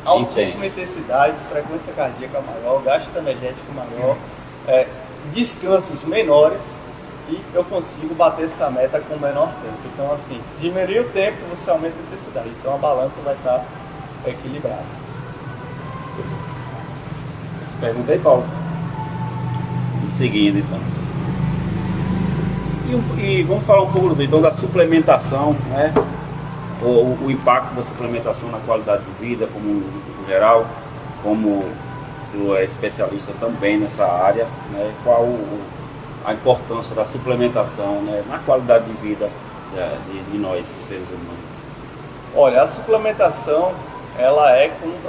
altíssima intensidade, frequência cardíaca maior, gasto energético maior, descansos menores e eu consigo bater essa meta com o menor tempo. Então, assim, diminuir o tempo, você aumenta a intensidade. Então, a balança vai estar equilibrada. Pergunta aí, Paulo. Seguindo, então. E vamos falar um pouco então, da suplementação, né? O impacto da suplementação na qualidade de vida, como no geral, como tu é especialista também nessa área, né? Qual a importância da suplementação, né, na qualidade de vida de nós, seres humanos? Olha, a suplementação, ela é, como o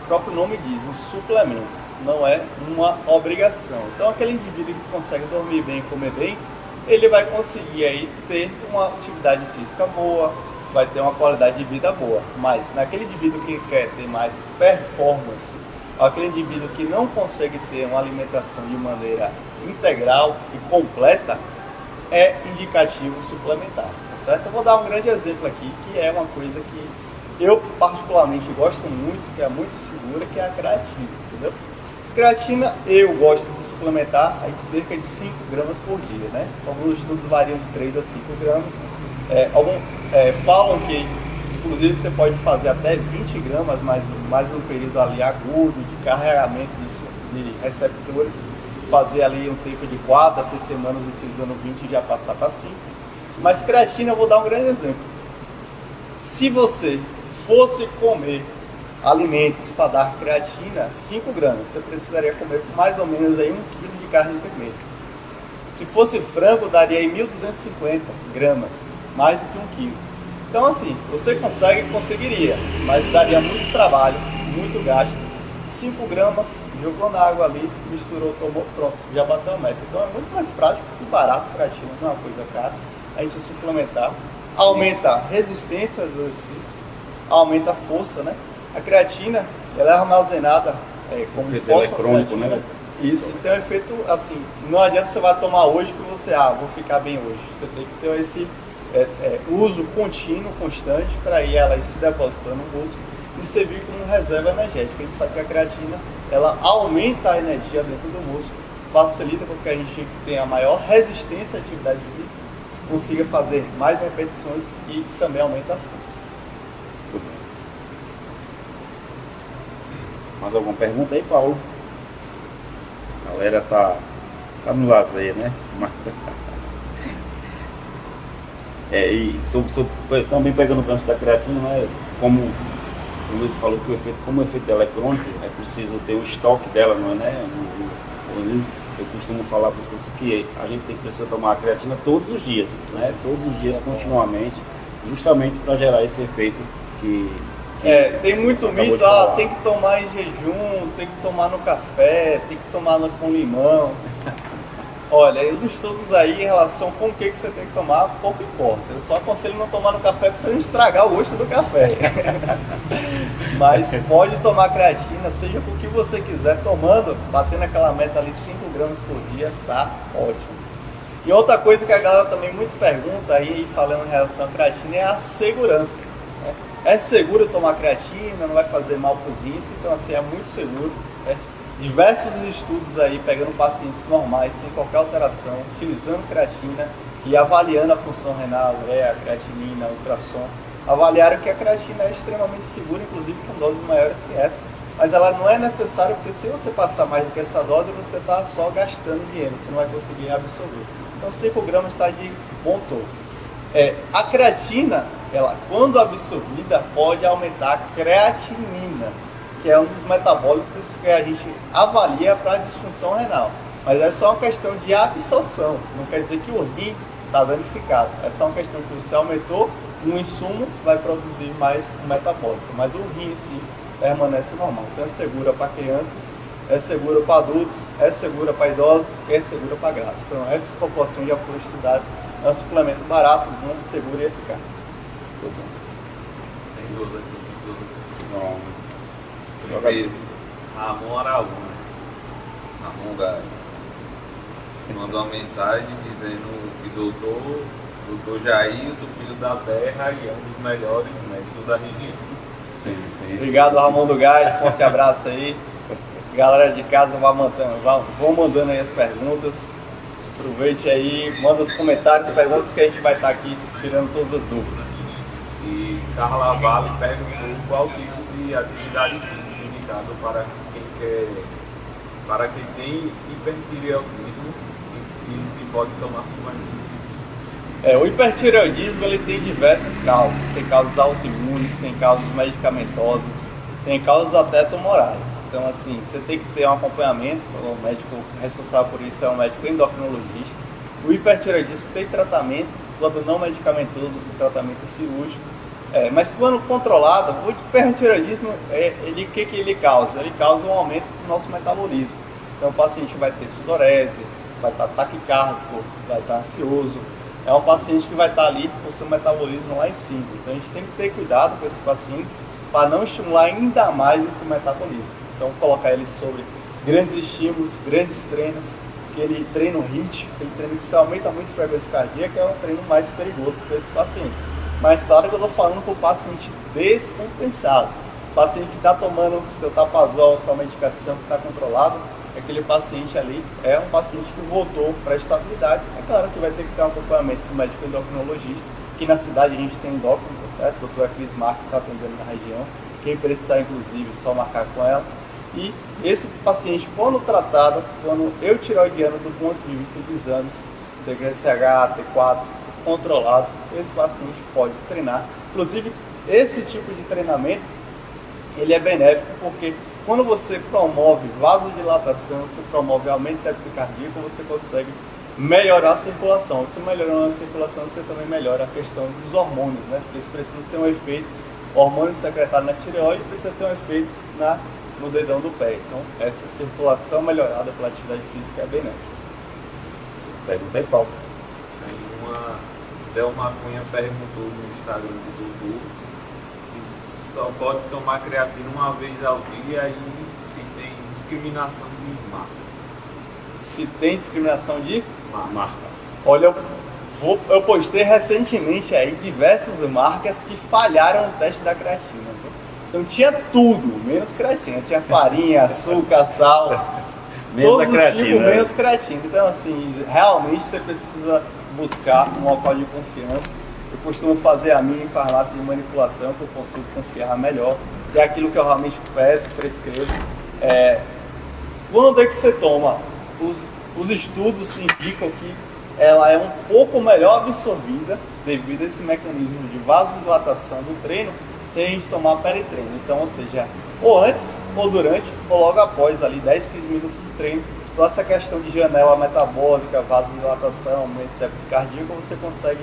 próprio nome diz, um suplemento, não é uma obrigação. Então, aquele indivíduo que consegue dormir bem e comer bem, ele vai conseguir aí ter uma atividade física boa, vai ter uma qualidade de vida boa. Mas naquele indivíduo que quer ter mais performance, aquele indivíduo que não consegue ter uma alimentação de maneira integral e completa, é indicativo suplementar, tá certo? Eu vou dar um grande exemplo aqui, que é uma coisa que eu particularmente gosto muito, que é muito segura, que é a creatina, entendeu? Creatina eu gosto de suplementar aí cerca de 5 gramas por dia, né? Alguns estudos variam de 3 a 5 gramas. Falam que, inclusive, você pode fazer até 20 gramas, mas no período ali agudo, de carregamento de receptores, fazer ali um tempo de 4 a 6 semanas utilizando 20 e já passar para 5. Mas creatina, eu vou dar um grande exemplo. Se você fosse comer alimentos para dar creatina, 5 gramas, você precisaria comer mais ou menos aí 1 kg de carne vermelha. Se fosse frango, daria aí 1.250 gramas, mais do que 1 kg. Então, assim, você conseguiria, mas daria muito trabalho, muito gasto. 5 gramas, jogou na água ali, misturou, tomou, pronto, já bateu a meta. Então, é muito mais prático e barato a creatina, não é uma coisa cara. A gente suplementar, aumenta a resistência do exercício, aumenta a força, né? A creatina, ela é armazenada como fosfocreatina, né? Isso, então é um efeito assim, não adianta você vai tomar hoje que você, vou ficar bem hoje. Você tem que ter esse uso contínuo, constante, para ir ela se depositando no músculo e servir como reserva energética. A gente sabe que a creatina, ela aumenta a energia dentro do músculo, facilita com que a gente tenha maior resistência à atividade física, consiga fazer mais repetições e também aumenta a força. Mais alguma pergunta aí, Paulo? A galera tá no lazer, né? E também pegando o gancho da creatina, né? Como o Luiz falou que como o efeito dela é crônico, é preciso ter o estoque dela, não é, né? Eu costumo falar para as pessoas que a gente precisa tomar a creatina todos os dias, né? Todos os dias, continuamente, justamente para gerar esse efeito que tem muito mito, tem que tomar em jejum, tem que tomar no café, tem que tomar com limão. Olha, os estudos aí em relação com o que você tem que tomar, pouco importa. Eu só aconselho não tomar no café para você não estragar o gosto do café. Mas pode tomar creatina, seja com o que você quiser, tomando, batendo aquela meta ali 5 gramas por dia, tá ótimo. E outra coisa que a galera também muito pergunta aí, falando em relação à creatina, é a segurança. Né? É seguro tomar creatina, não vai fazer mal para os rins, então assim, é muito seguro. Né? Diversos estudos aí, pegando pacientes normais, sem qualquer alteração, utilizando creatina e avaliando a função renal, a creatinina, a ultrassom, avaliaram que a creatina é extremamente segura, inclusive com doses maiores que essa. Mas ela não é necessária, porque se você passar mais do que essa dose, você está só gastando dinheiro, você não vai conseguir absorver. Então 5 gramas está de bom tom. A creatina, ela, quando absorvida, pode aumentar a creatinina, que é um dos metabólicos que a gente avalia para a disfunção renal. Mas é só uma questão de absorção, não quer dizer que o rim está danificado. É só uma questão que você aumentou um insumo, vai produzir mais metabólico, mas o rim em si permanece normal. Então é segura para crianças, é segura para adultos, é segura para idosos e é segura para grávidos. Então essas populações já foram estudadas, é um suplemento barato, bom, seguro e eficaz. Tem dúvida aqui, Bom. Primeiro, Ramon Araújo, Ramon Gás, mandou uma mensagem dizendo que doutor Jair, do Filho da Terra, e é um dos melhores médicos da região. Sim. Obrigado, Ramon do Gás, forte abraço aí. Galera de casa vão mandando aí as perguntas. Aproveite aí, manda os comentários, perguntas que a gente vai estar aqui tirando todas as dúvidas. E Carla Vale perguntou qual tipo de atividade física indicado para quem tem hipertireoidismo e se pode tomar suplementos. O hipertireoidismo ele tem diversas causas. Tem causas autoimunes, tem causas medicamentosas, tem causas até tumorais. Então, assim, você tem que ter um acompanhamento. O médico responsável por isso é um médico endocrinologista. O hipertireoidismo tem tratamento, quando não medicamentoso, o tratamento cirúrgico. Mas quando controlado, o hipertireoidismo, o que ele causa? Ele causa um aumento do nosso metabolismo. Então, o paciente vai ter sudorese, vai estar taquicárdico, vai estar ansioso. É um paciente que vai estar ali com o seu metabolismo lá em cima. Então, a gente tem que ter cuidado com esses pacientes para não estimular ainda mais esse metabolismo. Então, colocar ele sobre grandes estímulos, grandes treinos, aquele treino HIIT, aquele treino que se aumenta muito a frequência cardíaca, é um treino mais perigoso para esses pacientes. Mas claro que eu estou falando para o paciente descompensado. O paciente que está tomando seu tapazol, sua medicação que está controlada, aquele paciente ali é um paciente que voltou para a estabilidade. É claro que vai ter que ter um acompanhamento do médico endocrinologista, que na cidade a gente tem endócrino, tá certo? A doutora Cris Marques está atendendo na região. Quem precisar, inclusive, só marcar com ela. E esse paciente, quando tratado, quando eutiroidiano do ponto de vista de exames, TSH, T4, controlado, esse paciente pode treinar. Inclusive, esse tipo de treinamento, ele é benéfico porque quando você promove vasodilatação, você promove aumento de débito cardíaco, você consegue melhorar a circulação. Você melhorando a circulação, você também melhora a questão dos hormônios, né? Porque isso precisa ter um efeito, o hormônio secretado na tireoide precisa ter um efeito no dedão do pé. Então, essa circulação melhorada pela atividade física é benéfica. Pergunta aí, Paulo. Tem Delma Cunha perguntou no Instagram do Dudu se só pode tomar creatina uma vez ao dia e se tem discriminação de marca. Se tem discriminação de Marca. Olha, eu postei recentemente aí diversas marcas que falharam no teste da creatina. Então tinha tudo, menos creatina. Tinha farinha, açúcar, sal, Menos a creatina. Tipo, menos creatina. Então, assim, realmente você precisa buscar um local de confiança. Eu costumo fazer a minha em farmácia de manipulação, que eu consigo confiar melhor. É aquilo que eu realmente peço, prescrevo. Quando é que você toma? Os estudos indicam que ela é um pouco melhor absorvida devido a esse mecanismo de vasodilatação do treino sem a gente tomar peritreino. Então, ou seja, ou antes, ou durante, ou logo após, ali 10, 15 minutos do treino. Então, essa questão de janela metabólica, vasodilatação, aumento de débito cardíaco, você consegue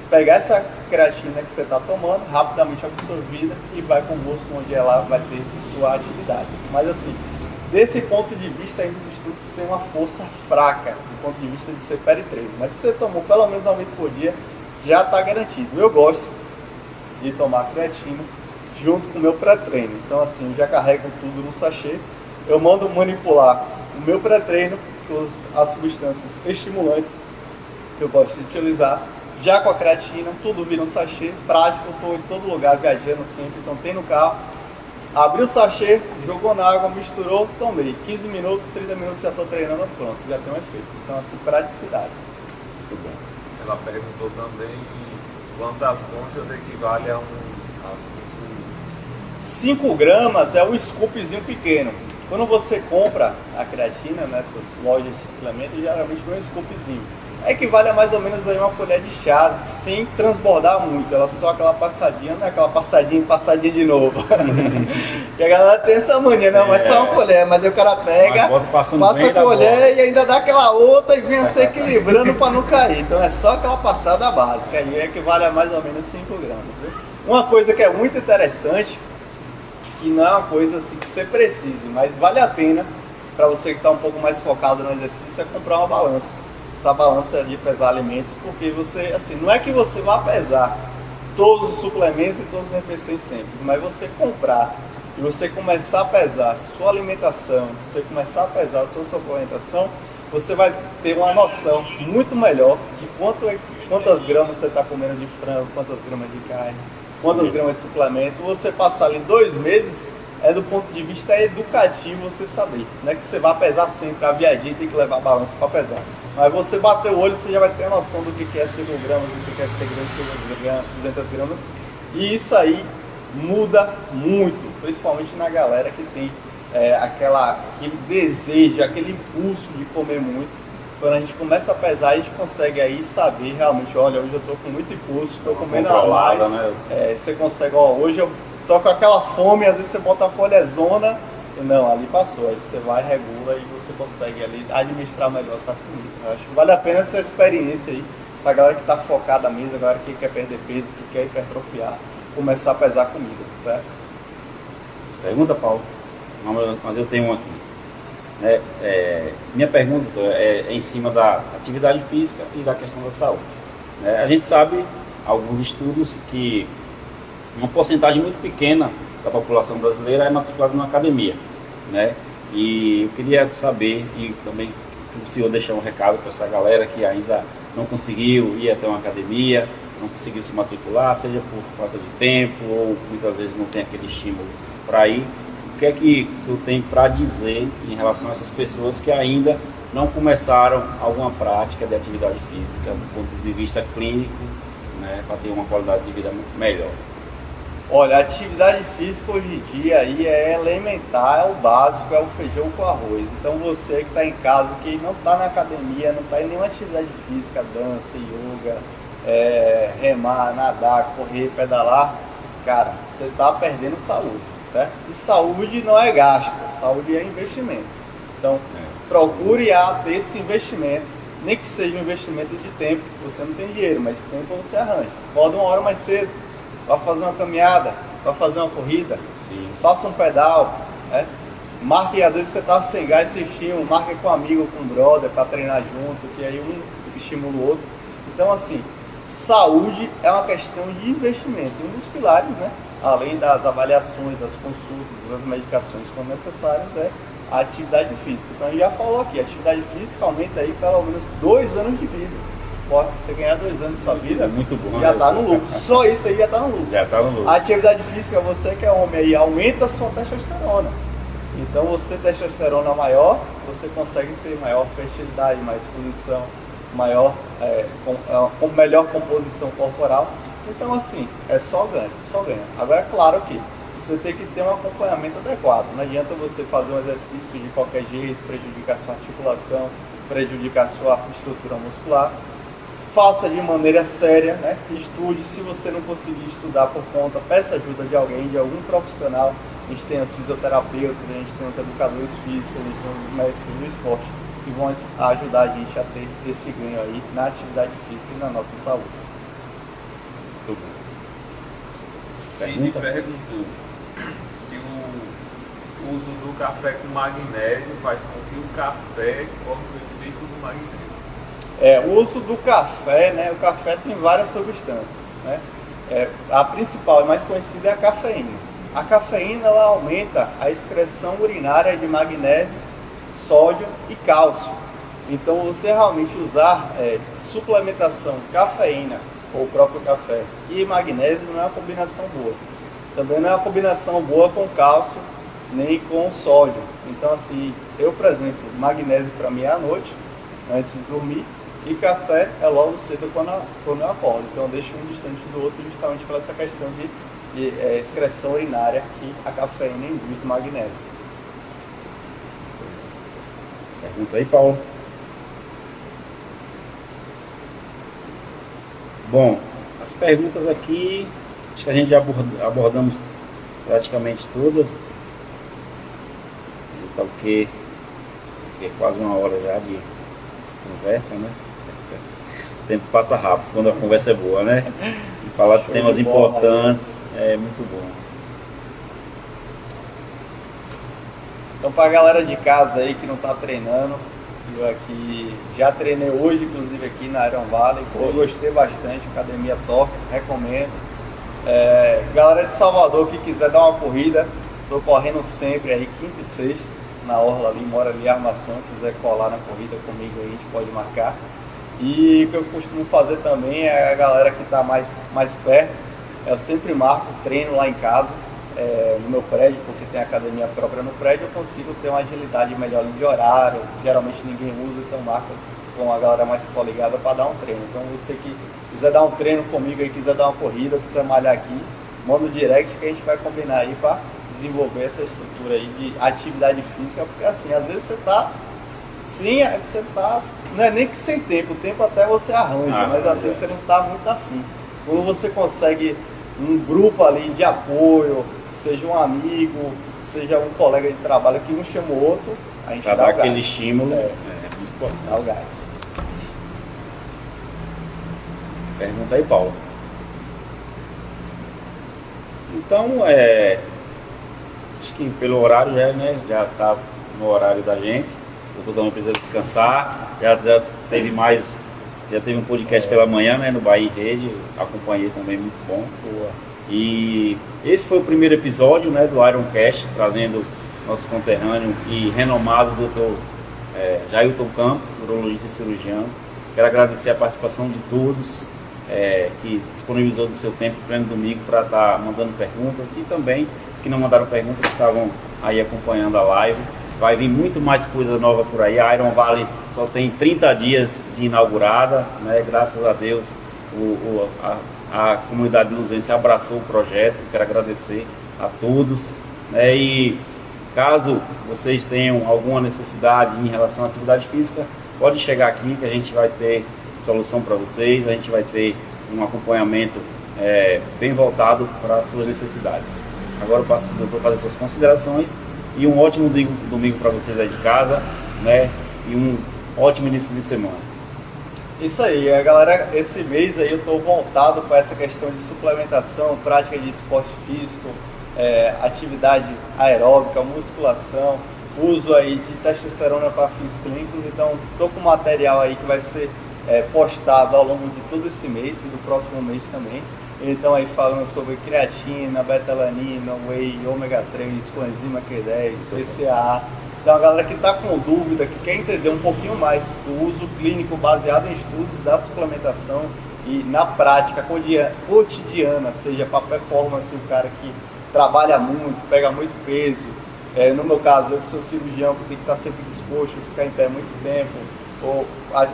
pegar essa creatina que você está tomando, rapidamente absorvida, e vai para o músculo onde ela vai ter sua atividade. Mas assim, desse ponto de vista, ainda os estudos têm uma força fraca, do ponto de vista de ser peritreino. Mas se você tomou pelo menos uma vez por dia, já está garantido. Eu gosto de tomar creatina junto com o meu pré-treino. Então assim, eu já carrego tudo no sachê. Eu mando manipular o meu pré-treino com as substâncias estimulantes que eu gosto de utilizar, já com a creatina, tudo vira um sachê prático. Eu estou em todo lugar viajando sempre, então tem no carro. Abriu o sachê, jogou na água, misturou, tomei. 15 minutos, 30 minutos já estou treinando, pronto, já tem um efeito. Então assim, praticidade. Muito bom. Ela perguntou também quantas conchas equivale a 5 gramas é um scoopzinho pequeno. Quando você compra a creatina nessas lojas de suplemento, geralmente vem um scoopzinho. Equivale a mais ou menos aí uma colher de chá, sem transbordar muito. Ela só aquela passadinha, não é aquela passadinha de novo. E a galera tem essa mania, não, mas só uma colher. Mas aí o cara pega, passa a colher e ainda dá aquela outra e vem se equilibrando para não cair. Então é só aquela passada básica, aí equivale a mais ou menos 5 gramas. Viu? Uma coisa que é muito interessante, que não é uma coisa assim que você precise, mas vale a pena para você que está um pouco mais focado no exercício, é comprar uma balança. Essa balança de pesar alimentos, porque você, assim, não é que você vá pesar todos os suplementos e todas as refeições sempre, mas você comprar e você começar a pesar sua alimentação, você começar a pesar a sua suplementação, você vai ter uma noção muito melhor de quantas gramas você está comendo de frango, quantas gramas de carne, quantas gramas de suplemento. Você passar ali 2 meses, é do ponto de vista educativo você saber. Não é que você vai pesar sempre, a viadinha e tem que levar a balança para pesar. Mas você bater o olho, você já vai ter a noção do que é 5 gramas, do que é 100 gramas, 200 gramas. E isso aí muda muito, principalmente na galera que tem aquele desejo, aquele impulso de comer muito. Quando a gente começa a pesar, a gente consegue aí saber realmente, olha, hoje eu tô com muito impulso, tô comendo a mais. Né? Você consegue, ó, hoje eu tô com aquela fome, às vezes você bota uma colherzona, e não, ali passou, aí você vai, regula e você consegue ali administrar melhor a sua comida. Eu acho que vale a pena essa experiência aí, pra galera que tá focada mesmo, a galera que quer perder peso, que quer hipertrofiar, começar a pesar comida, certo? Pergunta, Paulo? Não, mas eu tenho uma aqui. Minha pergunta é em cima da atividade física e da questão da saúde. A gente sabe, alguns estudos, que uma porcentagem muito pequena da população brasileira é matriculada numa academia. E eu queria saber, e também que o senhor deixar um recado para essa galera que ainda não conseguiu ir até uma academia, não conseguiu se matricular, seja por falta de tempo ou muitas vezes não tem aquele estímulo para ir. O que é que o senhor tem para dizer em relação a essas pessoas que ainda não começaram alguma prática de atividade física do ponto de vista clínico, para ter uma qualidade de vida melhor? Olha, a atividade física hoje em dia aí é elementar, é o básico, é o feijão com arroz. Então você que está em casa, que não está na academia, não está em nenhuma atividade física, dança, yoga, remar, nadar, correr, pedalar, cara, você está perdendo saúde. Certo? E saúde não é gasto, saúde é investimento. Então, procure ter esse investimento, nem que seja um investimento de tempo, você não tem dinheiro, mas tempo você arranja. Acorda uma hora mais cedo, vai fazer uma caminhada, vai fazer uma corrida, faça um pedal, marque, às vezes você está sem gás, você estimula, marque com um amigo, com um brother, para treinar junto, que aí um estimula o outro. Então, assim, saúde é uma questão de investimento, um dos pilares, além das avaliações, das consultas, das medicações que são necessárias, é a atividade física. Então a gente já falou aqui, a atividade física aumenta aí pelo menos 2 anos de vida. Pode você ganhar 2 anos de sua vida, muito bom, já está no lucro. Só isso aí já está no lucro. Já está no lucro. A atividade física, você que é homem aí, aumenta a sua testosterona. Então você testosterona maior, você consegue ter maior fertilidade, mais disposição, com melhor composição corporal. Então assim, é só ganho, só ganho. Agora é claro que você tem que ter um acompanhamento adequado. Não adianta você fazer um exercício de qualquer jeito, prejudicar sua articulação, prejudicar sua estrutura muscular. Faça de maneira séria, estude. Se você não conseguir estudar por conta, peça ajuda de alguém, de algum profissional. A gente tem os fisioterapeutas, a gente tem os educadores físicos, a gente tem os médicos do esporte que vão ajudar a gente a ter esse ganho aí na atividade física e na nossa saúde. Cid perguntou se o uso do café com magnésio faz com que o café corte o efeito do magnésio. O uso do café, o café tem várias substâncias, a principal e mais conhecida é a cafeína. A cafeína ela aumenta a excreção urinária de magnésio, sódio e cálcio. Então você realmente usar suplementação cafeína ou o próprio café e magnésio não é uma combinação boa. Também não é uma combinação boa com cálcio nem com sódio. Então assim, eu por exemplo, magnésio para mim é à noite, antes de dormir, e café é logo cedo quando eu acordo. Então eu deixo um distante do outro justamente por essa questão de excreção urinária que a cafeína induz do magnésio. Pergunta aí, Paulo. Bom, as perguntas aqui, acho que a gente já abordamos praticamente todas. Tá o quê? É quase 1 hora já de conversa, O tempo passa rápido quando a conversa é boa, E falar de temas importantes é muito bom. Então, para a galera de casa aí que não está treinando, eu aqui já treinei hoje, inclusive aqui na Iron Valley, gostei bastante, academia top, recomendo. Galera de Salvador que quiser dar uma corrida, estou correndo sempre aí, quinta e sexta, na orla ali, mora ali a Armação, quiser colar na corrida comigo aí, a gente pode marcar. E o que eu costumo fazer também é a galera que está mais perto, eu sempre marco treino lá em casa, no meu prédio, porque tem academia própria no prédio, eu consigo ter uma agilidade melhor de horário, geralmente ninguém usa, então marca com a galera mais coligada para dar um treino. Então você que quiser dar um treino comigo aí, quiser dar uma corrida, quiser malhar aqui, manda um direct que a gente vai combinar aí para desenvolver essa estrutura aí de atividade física, porque assim, às vezes você tá não é nem que sem tempo, o tempo até você arranja, mas às vezes você não tá muito afim. Quando você consegue um grupo ali de apoio, seja um amigo, seja um colega de trabalho que um chama o outro, a gente dá aquele estímulo, muito bom. Dá o gás. Pergunta aí, Paulo. Então, acho que pelo horário já tá no horário da gente. O doutor precisa descansar. Já teve um podcast pela manhã, né, no Bahia Rede, acompanhei também, muito bom. Boa. E esse foi o primeiro episódio, né, do Ironcast, trazendo nosso conterrâneo e renomado doutor Jailton Campos, urologista e cirurgião. Quero agradecer a participação de todos que disponibilizou do seu tempo, pleno domingo, para estar mandando perguntas, e também os que não mandaram perguntas estavam aí acompanhando a live. Vai vir muito mais coisa nova por aí. A Iron Valley só tem 30 dias de inaugurada, né? Graças a Deus a comunidade luzense abraçou o projeto. Quero agradecer a todos, né? E caso vocês tenham alguma necessidade em relação à atividade física, pode chegar aqui que a gente vai ter solução para vocês. A gente vai ter um acompanhamento bem voltado para as suas necessidades. Agora eu passo para o doutor fazer suas considerações. E um ótimo domingo para vocês aí de casa, né? E um ótimo início de semana. Isso aí, galera, esse mês aí eu estou voltado para essa questão de suplementação, prática de esporte físico, atividade aeróbica, musculação, uso aí de testosterona para fins clínicos. Então estou com material aí que vai ser postado ao longo de todo esse mês e do próximo mês também. Então aí falando sobre creatina, betalanina, whey, ômega 3, coenzima Q10, PCA. Então a galera que está com dúvida, que quer entender um pouquinho mais do uso clínico baseado em estudos da suplementação e na prática cotidiana, seja para performance, um cara que trabalha muito, pega muito peso, no meu caso eu que sou cirurgião, que tem que estar sempre disposto a ficar em pé muito tempo, ou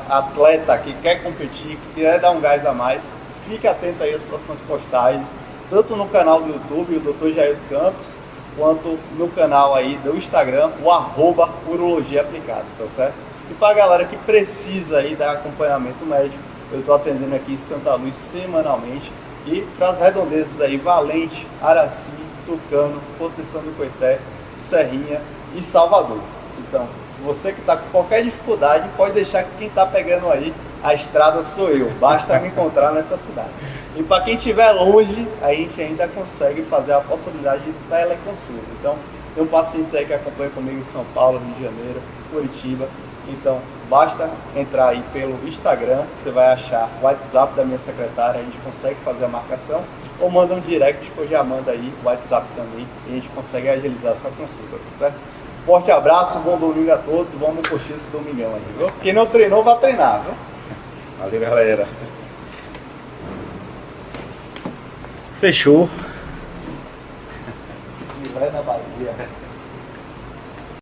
atleta que quer competir, que quer dar um gás a mais, fique atento aí às próximas postagens, tanto no canal do YouTube, o Dr. Jailton Campos, quanto no canal aí do Instagram, o @urologia aplicada, tá certo? E para a galera que precisa aí dar acompanhamento médico, eu estou atendendo aqui em Santa Luz semanalmente, e para as redondezas aí, Valente, Araci, Tucano, Conceição do Coité, Serrinha e Salvador. Então, você que está com qualquer dificuldade, pode deixar que quem está pegando aí a estrada sou eu, basta me encontrar nessa cidade. E para quem estiver longe, a gente ainda consegue fazer a possibilidade de teleconsulta. Então, tem pacientes aí que acompanham comigo em São Paulo, Rio de Janeiro, Curitiba. Então, basta entrar aí pelo Instagram, você vai achar o WhatsApp da minha secretária, a gente consegue fazer a marcação, ou manda um direct que eu já mando aí o WhatsApp também, e a gente consegue agilizar a sua consulta, tá certo? Forte abraço, bom domingo a todos, vamos curtir esse domingão aí, viu? Quem não treinou, vai treinar, viu? Valeu, galera. Fechou. E vai na Bahia.